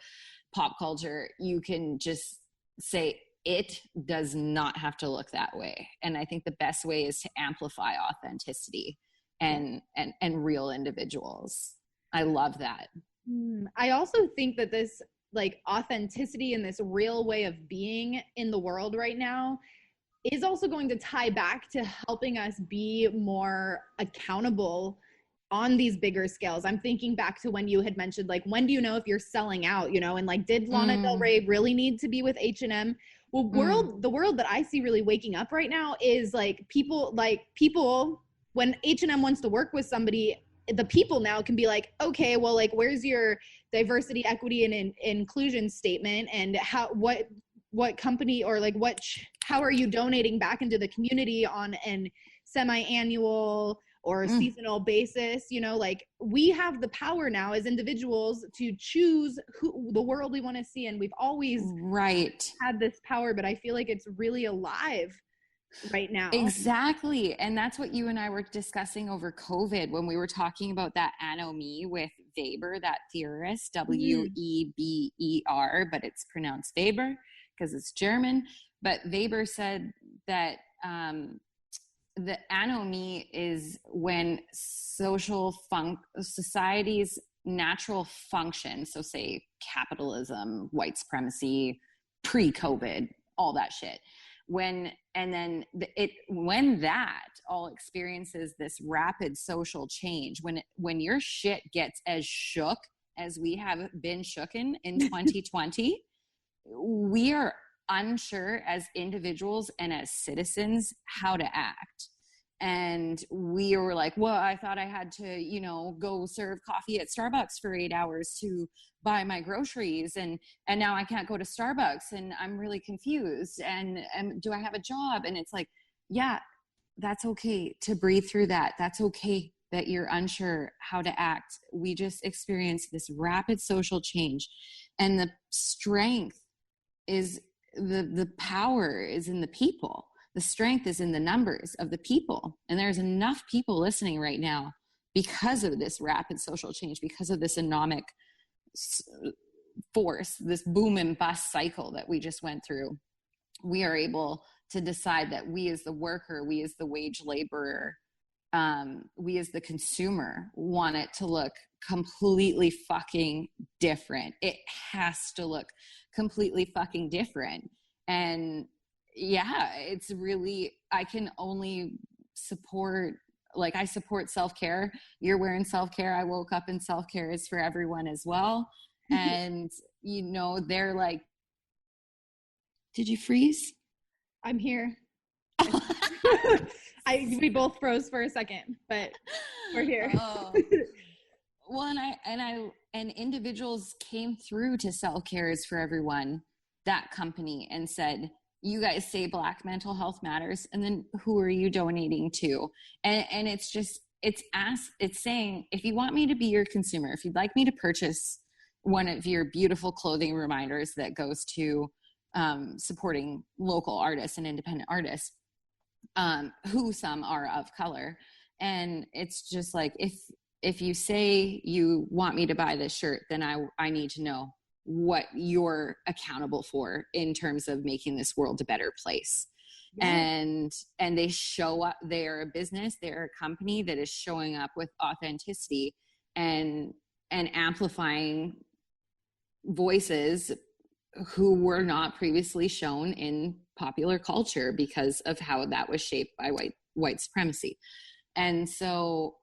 pop culture, you can just say it does not have to look that way. And I think the best way is to amplify authenticity and real individuals. I love that. I also think that this like authenticity and this real way of being in the world right now is also going to tie back to helping us be more accountable on these bigger scales. I'm thinking back to when you had mentioned, like, when do you know if you're selling out, and like, did Lana Del Rey really need to be with H&M? Well, the world that I see really waking up right now is like people, when H&M wants to work with somebody, the people now can be like, okay, well, like, where's your diversity, equity, and inclusion statement? And what company, or like how are you donating back into the community on an semi-annual or seasonal basis? Like, we have the power now as individuals to choose the world we want to see. And we've always had this power, but I feel like it's really alive right now. Exactly. And that's what you and I were discussing over COVID when we were talking about that anomie with Weber, that theorist, Weber, but it's pronounced Weber because it's German. But Weber said that the anomie is when society's natural function, so say capitalism, white supremacy, pre-COVID, all that shit, when that all experiences this rapid social change, when your shit gets as shook as we have been shooken in 2020, we are unsure as individuals and as citizens how to act. And we were like, well, I thought I had to, go serve coffee at Starbucks for 8 hours to buy my groceries. And now I can't go to Starbucks and I'm really confused. And do I have a job? And it's like, yeah, that's okay to breathe through that. That's okay that you're unsure how to act. We just experienced this rapid social change, and the strength is the power is in the people. The strength is in the numbers of the people. And there's enough people listening right now because of this rapid social change, because of this anomic force, this boom and bust cycle that we just went through. We are able to decide that we as the worker, we as the wage laborer, we as the consumer want it to look completely fucking different. It has to look completely fucking different. And yeah, it's really, I can only support, like, I support self-care. You're wearing self-care. I woke up and self-care is for everyone as well. And, they're like, did you freeze? I'm here. We both froze for a second, but we're here. Well, and individuals came through to self-care is for everyone, that company, and said, you guys say Black mental health matters, and then who are you donating to? And it's just, it's saying, if you want me to be your consumer, if you'd like me to purchase one of your beautiful clothing reminders that goes to supporting local artists and independent artists, who some are of color. And it's just like, if you say you want me to buy this shirt, then I need to know what you're accountable for in terms of making this world a better place. Yeah. And they show up, they're a business, they're a company that is showing up with authenticity and amplifying voices who were not previously shown in popular culture because of how that was shaped by white supremacy. And so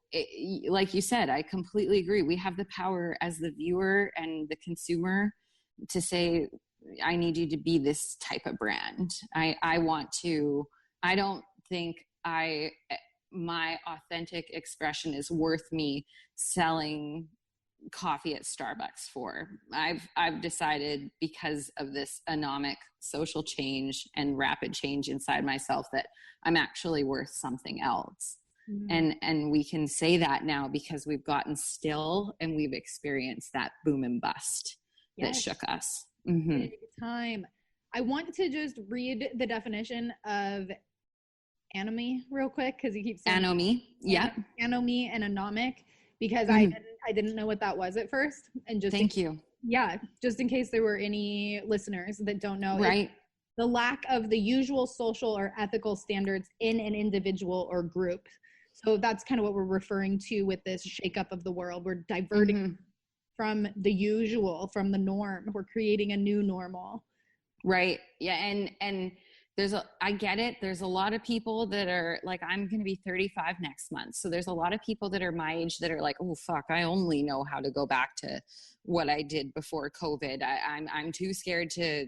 like you said, I completely agree. We have the power as the viewer and the consumer to say, I need you to be this type of brand. I want to, I don't think my authentic expression is worth me selling coffee at Starbucks for. I've decided, because of this anomic social change and rapid change inside myself, that I'm actually worth something else. And we can say that now because we've gotten still and we've experienced that boom and bust that shook us. Big time. I want to just read the definition of anomie real quick, because you keep saying anomie. Yeah. Anomie and anomic, because I didn't know what that was at first. And just thank you. Yeah, just in case there were any listeners that don't know. Right. The lack of the usual social or ethical standards in an individual or group. So that's kind of what we're referring to with this shakeup of the world. We're diverting from the usual, from the norm. We're creating a new normal. Right. Yeah. And I get it. There's a lot of people that are like, I'm going to be 35 next month. So there's a lot of people that are my age that are like, oh, fuck, I only know how to go back to what I did before COVID. I'm too scared to,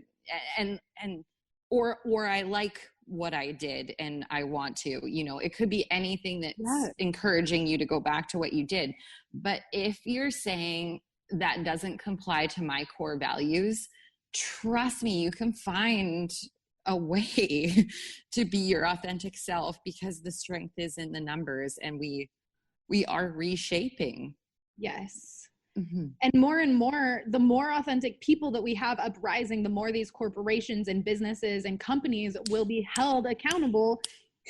or I like what I did and I want to, it could be anything that's encouraging you to go back to what you did. But if you're saying that doesn't comply to my core values, trust me, you can find a way to be your authentic self, because the strength is in the numbers and we are reshaping. Yes. And more, the more authentic people that we have uprising, the more these corporations and businesses and companies will be held accountable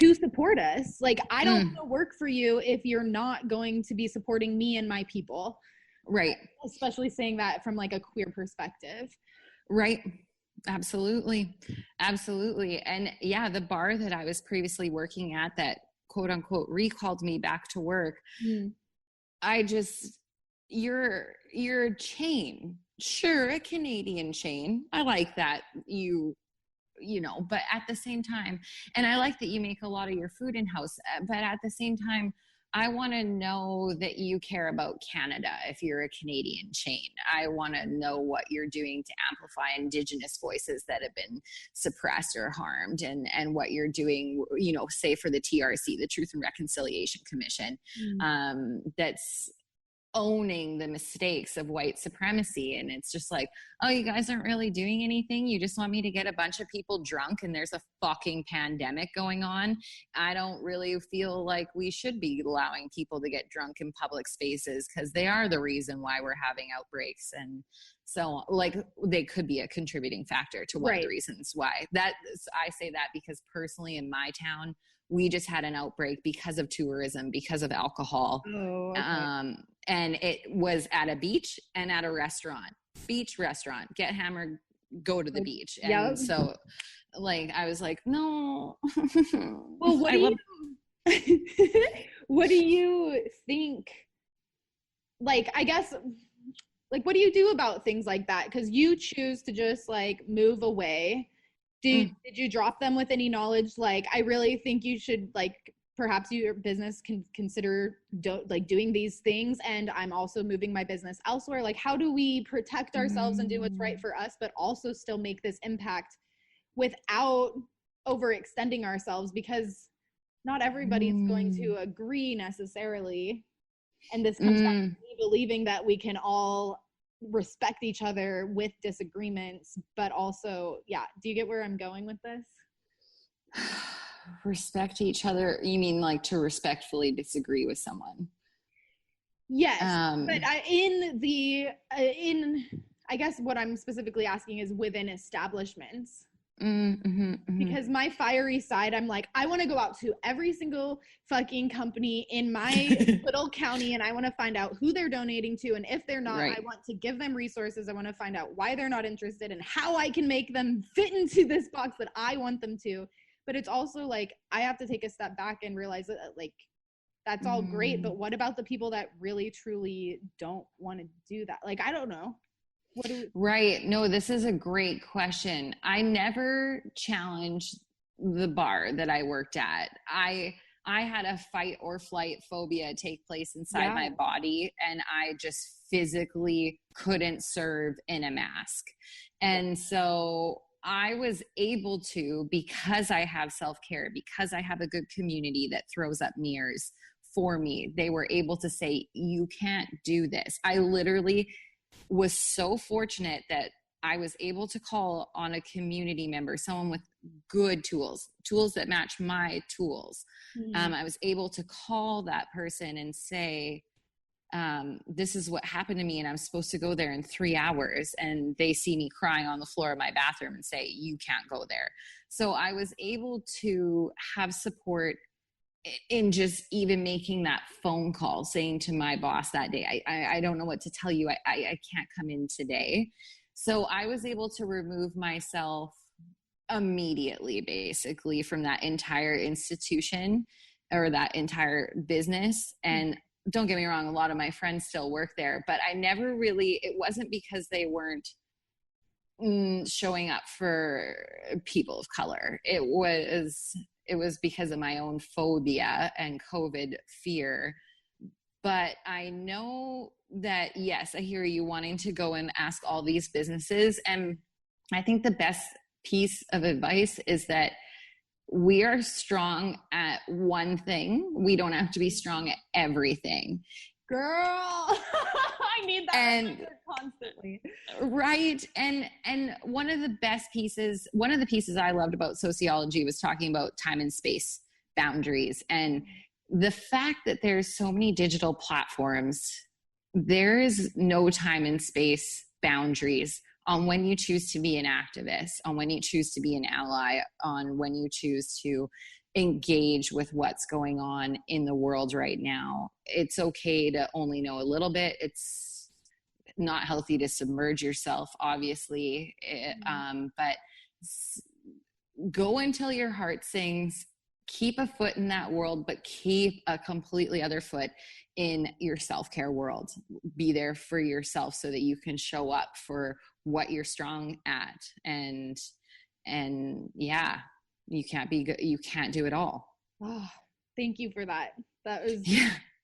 to support us. Like, I don't want to work for you if you're not going to be supporting me and my people. Right. Especially saying that from like a queer perspective. Right. Absolutely. Absolutely. And yeah, the bar that I was previously working at that quote unquote recalled me back to work. Your chain, sure, a Canadian chain. I like that but at the same time, and I like that you make a lot of your food in-house, but at the same time, I want to know that you care about Canada if you're a Canadian chain. I want to know what you're doing to amplify Indigenous voices that have been suppressed or harmed, and what you're doing, say for the TRC, the Truth and Reconciliation Commission, that's owning the mistakes of white supremacy. And it's just like, oh, you guys aren't really doing anything. You just want me to get a bunch of people drunk and there's a fucking pandemic going on. I don't really feel like we should be allowing people to get drunk in public spaces, because they are the reason why we're having outbreaks. And so like they could be a contributing factor to one of the reasons why. I say that because personally in my town, we just had an outbreak because of tourism, because of alcohol. Oh, okay. And it was at a beach and at a restaurant. Beach, restaurant, get hammered, go to the beach. And so like I was like, no. Well, what do you think, like, I guess, like, what do you do about things like that? Because you choose to just like move away. Did you drop them with any knowledge? Like, I really think you should, like, perhaps your business can consider doing these things, and I'm also moving my business elsewhere. Like, how do we protect ourselves and do what's right for us, but also still make this impact without overextending ourselves? Because not everybody's going to agree necessarily. And this comes back to me believing that we can all respect each other with disagreements, but also, do you get where I'm going with this? Respect each other, you mean like to respectfully disagree with someone? Yes. But I guess what I'm specifically asking is within establishments. Because my fiery side, I'm like, I want to go out to every single fucking company in my little county, and I want to find out who they're donating to, and if they're not, I want to give them resources. I want to find out why they're not interested and how I can make them fit into this box that I want them to. But it's also like, I have to take a step back and realize that, like, that's all great, but what about the people that really truly don't want to do that? Like, I don't know. Right. No, this is a great question. I never challenged the bar that I worked at. I I had a fight or flight phobia take place inside my body, and I just physically couldn't serve in a mask. And so I was able to, because I have self-care, because I have a good community that throws up mirrors for me, they were able to say, you can't do this. I literally was so fortunate that I was able to call on a community member, someone with good tools that match my tools. I was able to call that person and say, this is what happened to me, and I'm supposed to go there in 3 hours. And they see me crying on the floor of my bathroom and say, you can't go there. So I was able to have support in just even making that phone call, saying to my boss that day, I don't know what to tell you. I can't come in today. So I was able to remove myself immediately, basically, from that entire institution or that entire business. And don't get me wrong, a lot of my friends still work there, but I never really, it wasn't because they weren't showing up for people of color. It was because of my own phobia and COVID fear. But I know that, yes, I hear you wanting to go and ask all these businesses. And I think the best piece of advice is that we are strong at one thing. We don't have to be strong at everything. Girl, I need that and constantly. Right. And one of the pieces I loved about sociology was talking about time and space boundaries. And the fact that there's so many digital platforms, there is no time and space boundaries on when you choose to be an activist, on when you choose to be an ally, on when you choose to engage with what's going on in the world right now. It's okay to only know a little bit. It's not healthy to submerge yourself, obviously, but go until your heart sings. Keep a foot in that world, but keep a completely other foot in your self-care world. Be there for yourself so that you can show up for what you're strong at. And yeah, you can't be good. You can't do it all. Oh, thank you for that. That was,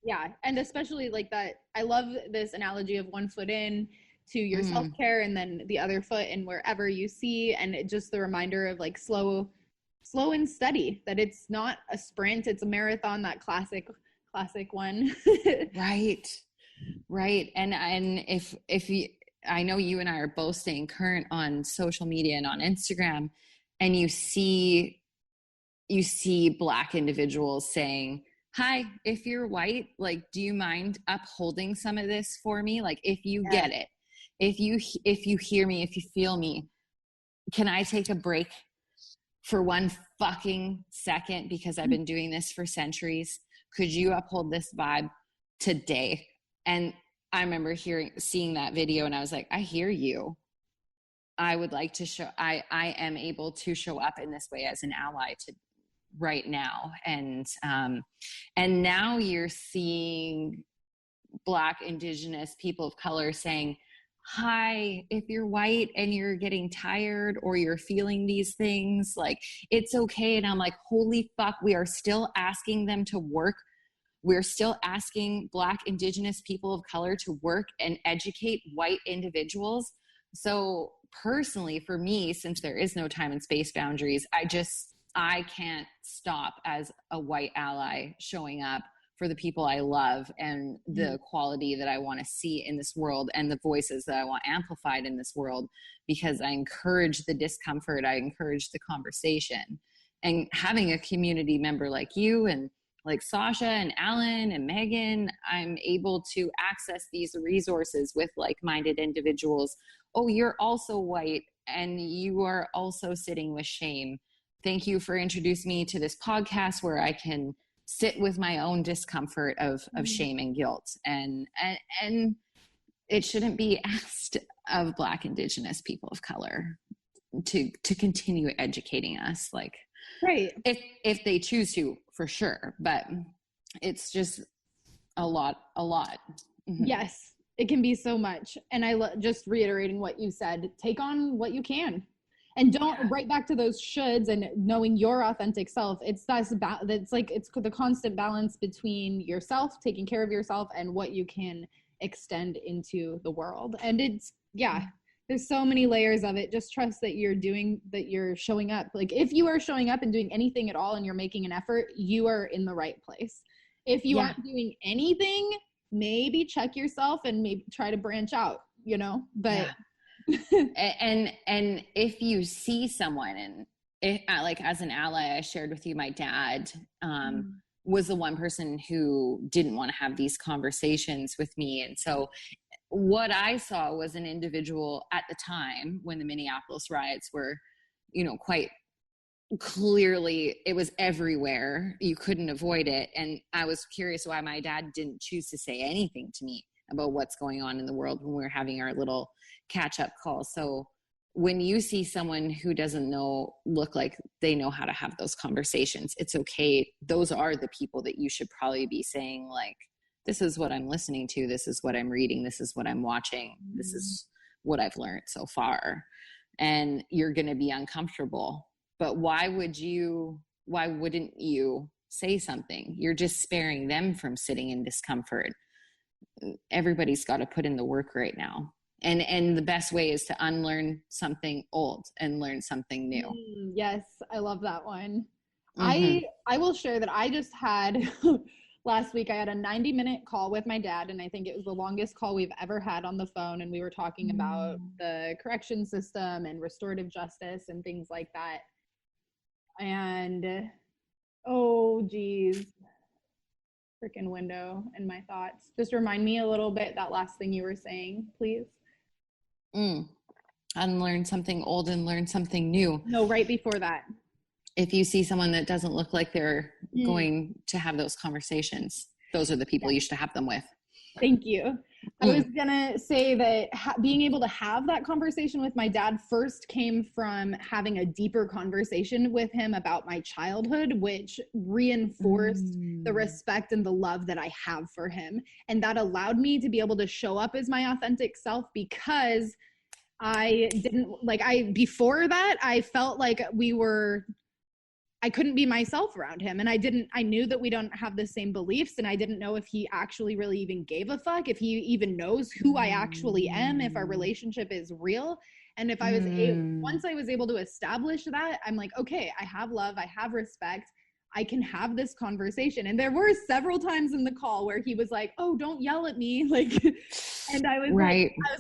yeah. And especially like that. I love this analogy of one foot in to your self-care and then the other foot in wherever you see. And it just the reminder of like slow and steady, that it's not a sprint, it's a marathon, that classic one. Right. And if you, I know you and I are both staying current on social media and on Instagram, and you see Black individuals saying, hi, if you're white, like, do you mind upholding some of this for me? Like, if you get it, if you hear me, if you feel me, can I take a break for one fucking second, because I've been doing this for centuries? Could you uphold this vibe today? And I remember seeing that video, and I was like, I hear you. I would like to I am able to show up in this way as an ally to right now. And now you're seeing Black, Indigenous, people of color saying, hi, if you're white and you're getting tired or you're feeling these things, like, it's okay. And I'm like, holy fuck, we are still asking them to work. We're still asking Black, Indigenous, people of color to work and educate white individuals. So personally, for me, since there is no time and space boundaries, I can't stop as a white ally showing up for the people I love and the quality that I want to see in this world and the voices that I want amplified in this world, because I encourage the discomfort. I encourage the conversation. And having a community member like you and like Sasha and Alan and Megan, I'm able to access these resources with like-minded individuals. Oh, you're also white and you are also sitting with shame. Thank you for introducing me to this podcast where I can sit with my own discomfort of shame and guilt. And it shouldn't be asked of Black, Indigenous, people of color to continue educating us, like, right, if they choose to, for sure. But it's just a lot. Yes, it can be so much. And just reiterating what you said, take on what you can. And don't right back to those shoulds and knowing your authentic self. It's that's like it's the constant balance between yourself, taking care of yourself, and what you can extend into the world. And it's there's so many layers of it. Just trust that you're showing up. Like if you are showing up and doing anything at all and you're making an effort, you are in the right place. If you aren't doing anything, maybe check yourself and maybe try to branch out, but and if you see someone, and like as an ally, I shared with you, my dad was the one person who didn't want to have these conversations with me. And so what I saw was an individual at the time when the Minneapolis riots were, quite clearly, it was everywhere. You couldn't avoid it. And I was curious why my dad didn't choose to say anything to me about what's going on in the world when we were having our little catch-up call. So when you see someone who doesn't look like they know how to have those conversations, it's okay. Those are the people that you should probably be saying, like, this is what I'm listening to. This is what I'm reading. This is what I'm watching. This is what I've learned so far. And you're going to be uncomfortable. But why wouldn't you say something? You're just sparing them from sitting in discomfort. Everybody's got to put in the work right now. And the best way is to unlearn something old and learn something new. Yes, I love that one. I will share that I just had last week, I had a 90-minute call with my dad, and I think it was the longest call we've ever had on the phone. And we were talking about the correction system and restorative justice and things like that. And oh geez, freaking window and my thoughts. Just remind me a little bit, that last thing you were saying, please. Unlearn something old and learn something new. No, right before that. If you see someone that doesn't look like they're going to have those conversations, those are the people you should have them with. Thank you. I was going to say that being able to have that conversation with my dad first came from having a deeper conversation with him about my childhood, which reinforced the respect and the love that I have for him. And that allowed me to be able to show up as my authentic self, because before that, I felt like I couldn't be myself around him. And I knew that we don't have the same beliefs, and I didn't know if he actually really even gave a fuck, if he even knows who I actually am, if our relationship is real. And if I was once I was able to establish that, I'm like, okay, I have love, I have respect, I can have this conversation. And there were several times in the call where he was like, oh, don't yell at me. Like, and I was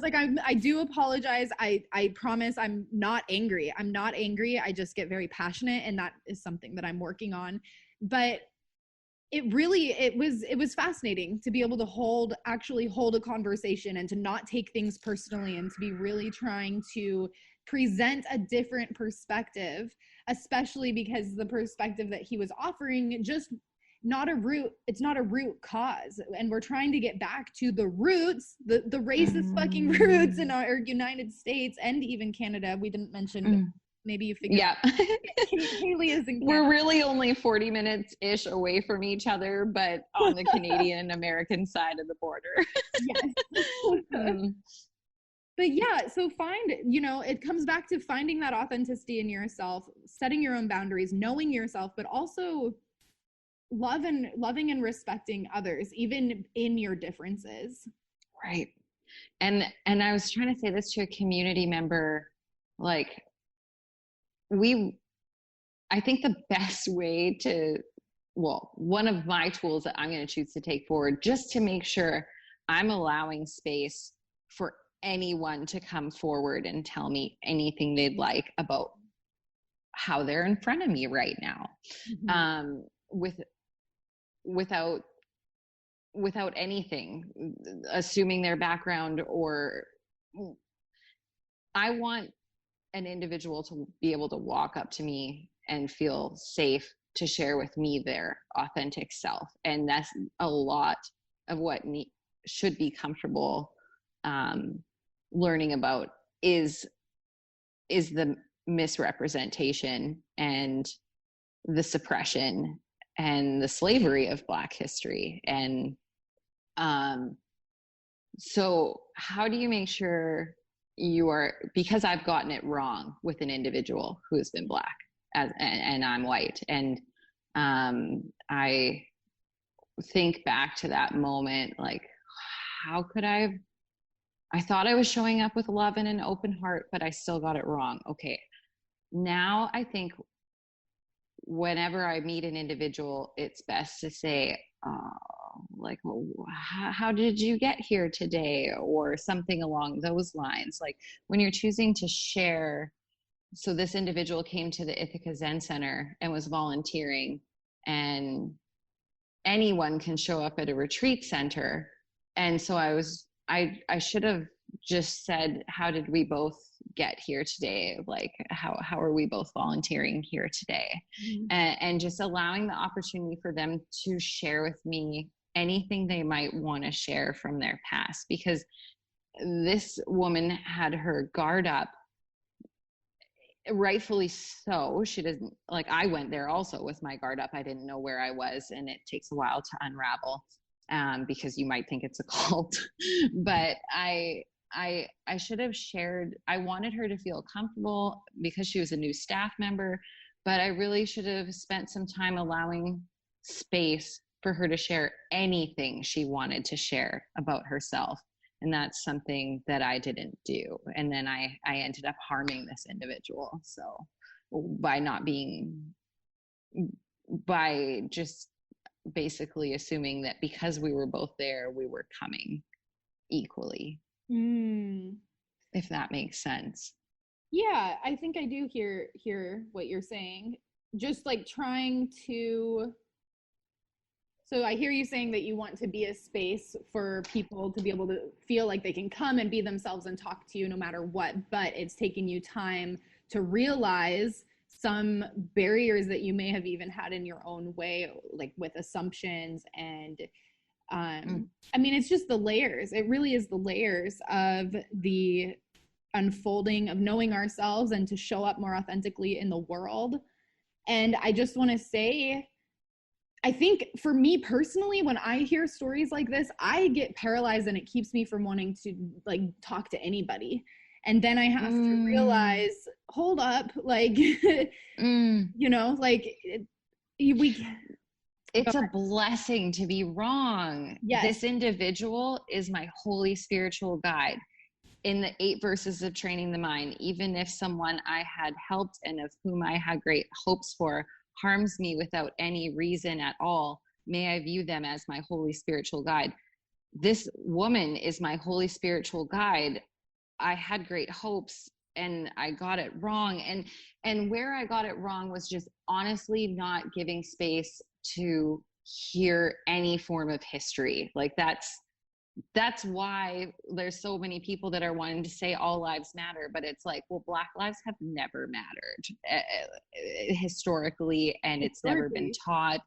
like, I do apologize. I promise I'm not angry. I just get very passionate, and that is something that I'm working on. But it was fascinating to be able to actually hold a conversation and to not take things personally, and to be really trying to present a different perspective, especially because the perspective that he was offering it's not a root cause. And we're trying to get back to the roots, the racist fucking roots in our United States and even Canada. We didn't mention, maybe you figured out. Hayley is in Canada. We're really only 40 minutes-ish away from each other, but on the Canadian-American side of the border. Yes. But yeah, so it comes back to finding that authenticity in yourself, setting your own boundaries, knowing yourself, but also loving and respecting others, even in your differences. Right. And I was trying to say this to a community member, like, I think the best way one of my tools that I'm going to choose to take forward, just to make sure I'm allowing space for anyone to come forward and tell me anything they'd like about how they're in front of me right now, without anything, assuming their background, or I want an individual to be able to walk up to me and feel safe to share with me their authentic self. And that's a lot of what should be comfortable learning about is the misrepresentation and the suppression and the slavery of Black history. And so how do you make sure because I've gotten it wrong with an individual who's been Black and I'm white. And I think back to that moment, like, how could I thought I was showing up with love and an open heart, but I still got it wrong. Okay. Now I think whenever I meet an individual, it's best to say, like, well, how did you get here today? Or something along those lines. Like when you're choosing to share. So this individual came to the Ithaca Zen Center and was volunteering, and anyone can show up at a retreat center. And so I should have just said, how did we both get here today? Like, how are we both volunteering here today? Mm-hmm. And just allowing the opportunity for them to share with me anything they might want to share from their past, because this woman had her guard up, rightfully so. She doesn't, like, I went there also with my guard up. I didn't know where I was, and it takes a while to unravel, because you might think it's a cult. But I should have shared. I wanted her to feel comfortable because she was a new staff member, but I really should have spent some time allowing space for her to share anything she wanted to share about herself. And that's something that I didn't do. And then I ended up harming this individual. So by just basically assuming that because we were both there, we were coming equally. If that makes sense. Yeah, I think I do hear what you're saying. Just like trying to. So I hear you saying that you want to be a space for people to be able to feel like they can come and be themselves and talk to you no matter what, but it's taking you time to realize some barriers that you may have even had in your own way, like with assumptions. And I mean, it's just the layers. It really is the layers of the unfolding of knowing ourselves and to show up more authentically in the world. And I just want to say, I think for me personally, when I hear stories like this, I get paralyzed and it keeps me from wanting to like talk to anybody. And then I have to realize, hold up, like, you know, like it's a blessing to be wrong. Yes. This individual is my holy spiritual guide. In the 8 verses of Training the Mind, even if someone I had helped and of whom I had great hopes for harms me without any reason at all, may I view them as my holy spiritual guide. This woman is my holy spiritual guide. I had great hopes and I got it wrong. And where I got it wrong was just honestly not giving space to hear any form of history. Like that's why there's so many people that are wanting to say all lives matter, but it's like, well, Black lives have never mattered historically, and it's never been taught.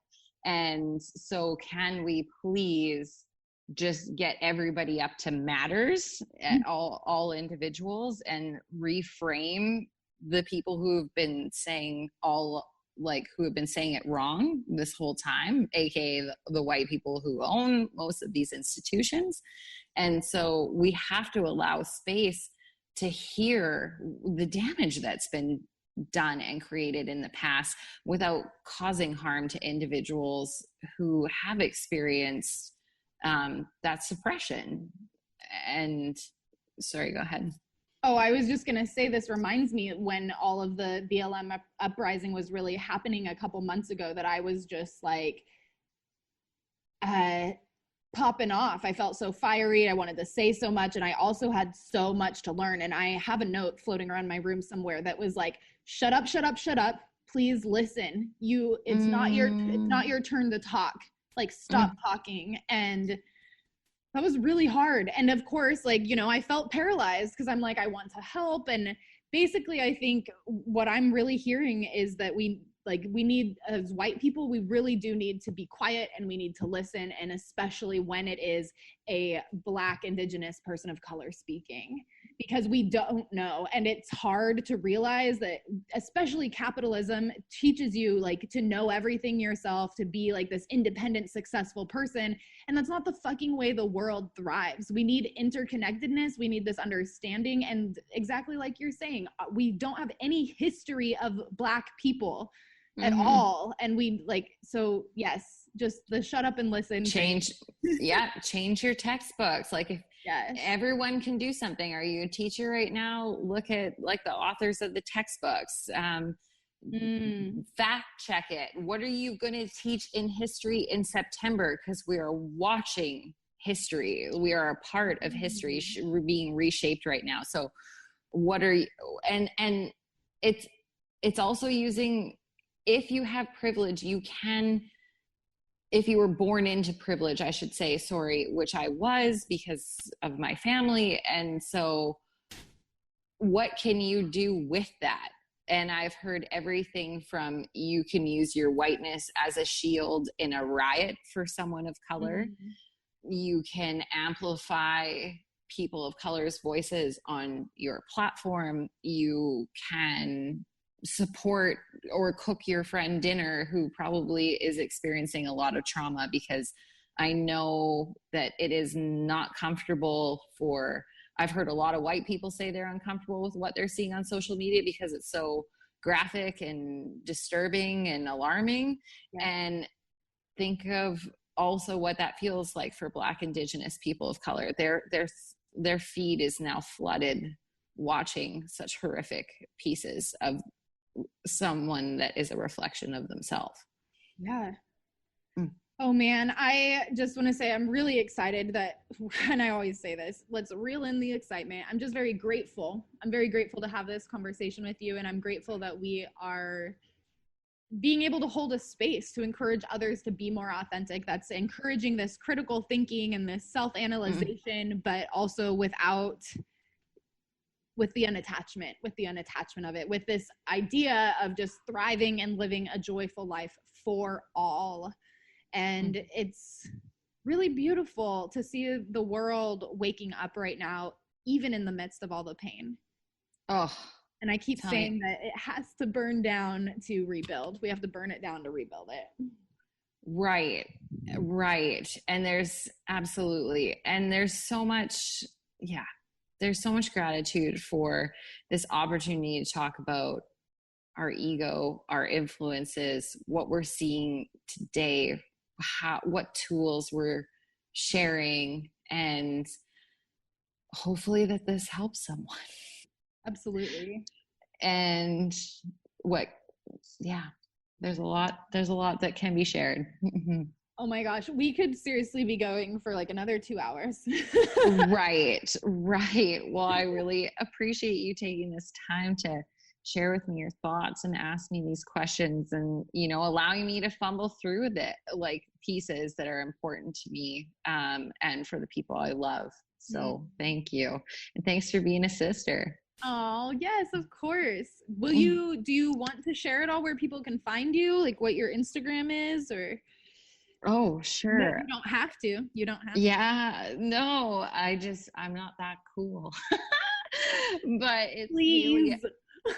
And so can we please just get everybody up to matters, all individuals, and reframe the people who've been saying who have been saying it wrong this whole time, aka the white people who own most of these institutions. And so we have to allow space to hear the damage that's been done and created in the past without causing harm to individuals who have experienced that suppression. And sorry, go ahead. Oh, I was just going to say, this reminds me when all of the BLM uprising was really happening a couple months ago, that I was just like popping off. I felt so fiery. I wanted to say so much. And I also had so much to learn. And I have a note floating around my room somewhere that was like, shut up, shut up, shut up. Please listen. It's not your turn to talk. Like, stop talking. And that was really hard. And of course, like, you know, I felt paralyzed because I'm like, I want to help. And basically, I think what I'm really hearing is that we need, as white people, we really do need to be quiet and we need to listen. And especially when it is a Black, Indigenous person of color speaking, because we don't know. And it's hard to realize that, especially capitalism teaches you like to know everything yourself, to be like this independent, successful person. And that's not the fucking way the world thrives. We need interconnectedness. We need this understanding. And exactly like you're saying, we don't have any history of Black people at all. And we like, so yes, just the shut up and listen. Change your textbooks. Like if everyone can do something. Are you a teacher right now? Look at like the authors of the textbooks. Fact check it. What are you going to teach in history in September? Because we are watching history. We are a part of history being reshaped right now. So what are you, and it's also using, if you have privilege, you can, if you were born into privilege, I should say, which I was because of my family. And so what can you do with that? And I've heard everything from, you can use your whiteness as a shield in a riot for someone of color. You can amplify people of color's voices on your platform. You can support or cook your friend dinner who probably is experiencing a lot of trauma, because I know that it is not comfortable for, I've heard a lot of white people say they're uncomfortable with what they're seeing on social media because it's so graphic and disturbing and alarming. And think of also what that feels like for Black, Indigenous people of color. Their feed is now flooded watching such horrific pieces of someone that is a reflection of themselves. Oh man, I just want to say I'm really excited that, and I always say this, let's reel in the excitement. I'm just very grateful. I'm very grateful to have this conversation with you, and I'm grateful that we are being able to hold a space to encourage others to be more authentic. That's encouraging this critical thinking and this self-analyzation, but also with the unattachment of it, with this idea of just thriving and living a joyful life for all. And it's really beautiful to see the world waking up right now, even in the midst of all the pain. And I keep saying that it has to burn down to rebuild. We have to burn it down to rebuild it. Right. And there's so much, there's so much gratitude for this opportunity to talk about our ego, our influences, what we're seeing today, what tools we're sharing, and hopefully that this helps someone. Absolutely. And there's a lot that can be shared. Oh my gosh, we could seriously be going for like another 2 hours. Right. Well, I really appreciate you taking this time to share with me your thoughts and ask me these questions, and, allowing me to fumble through the like pieces that are important to me, and for the people I love. So thank you. And thanks for being a sister. Oh, yes, of course. Do you want to share it all, where people can find you, like what your Instagram is, or? Oh, sure. No, you don't have to. Yeah, no, I'm not that cool. But it's Please.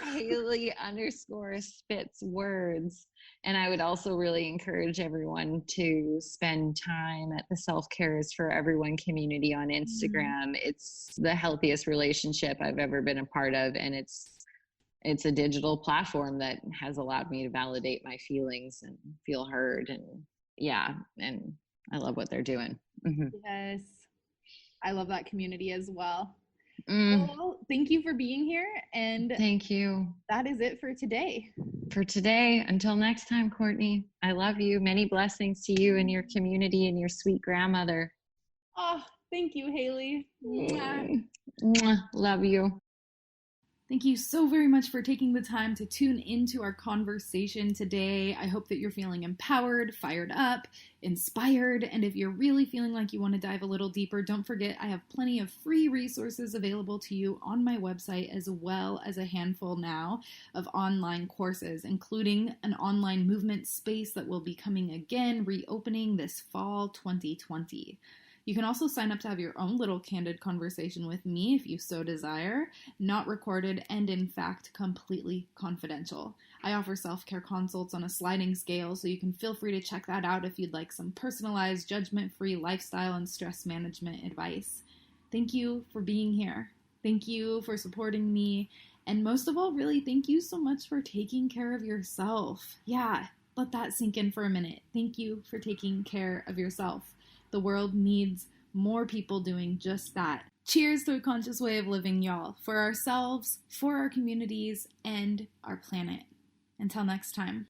Hayley_Spitz_words. And I would also really encourage everyone to spend time at the Self Cares for Everyone community on Instagram. It's the healthiest relationship I've ever been a part of. And it's a digital platform that has allowed me to validate my feelings and feel heard. And and I love what they're doing. Yes. I love that community as well. Well, thank you for being here. And thank you. That is it for today. Until next time, Courtney, I love you. Many blessings to you and your community and your sweet grandmother. Oh, thank you, Hayley. Love you. Thank you so very much for taking the time to tune into our conversation today. I hope that you're feeling empowered, fired up, inspired, and if you're really feeling like you want to dive a little deeper, don't forget I have plenty of free resources available to you on my website, as well as a handful now of online courses, including an online movement space that will be coming again, reopening this fall 2020. You can also sign up to have your own little candid conversation with me if you so desire, not recorded and in fact completely confidential. I offer self-care consults on a sliding scale, so you can feel free to check that out if you'd like some personalized, judgment-free lifestyle and stress management advice. Thank you for being here. Thank you for supporting me. And most of all, really, thank you so much for taking care of yourself. Yeah, let that sink in for a minute. Thank you for taking care of yourself. The world needs more people doing just that. Cheers to a conscious way of living, y'all, for ourselves, for our communities, and our planet. Until next time.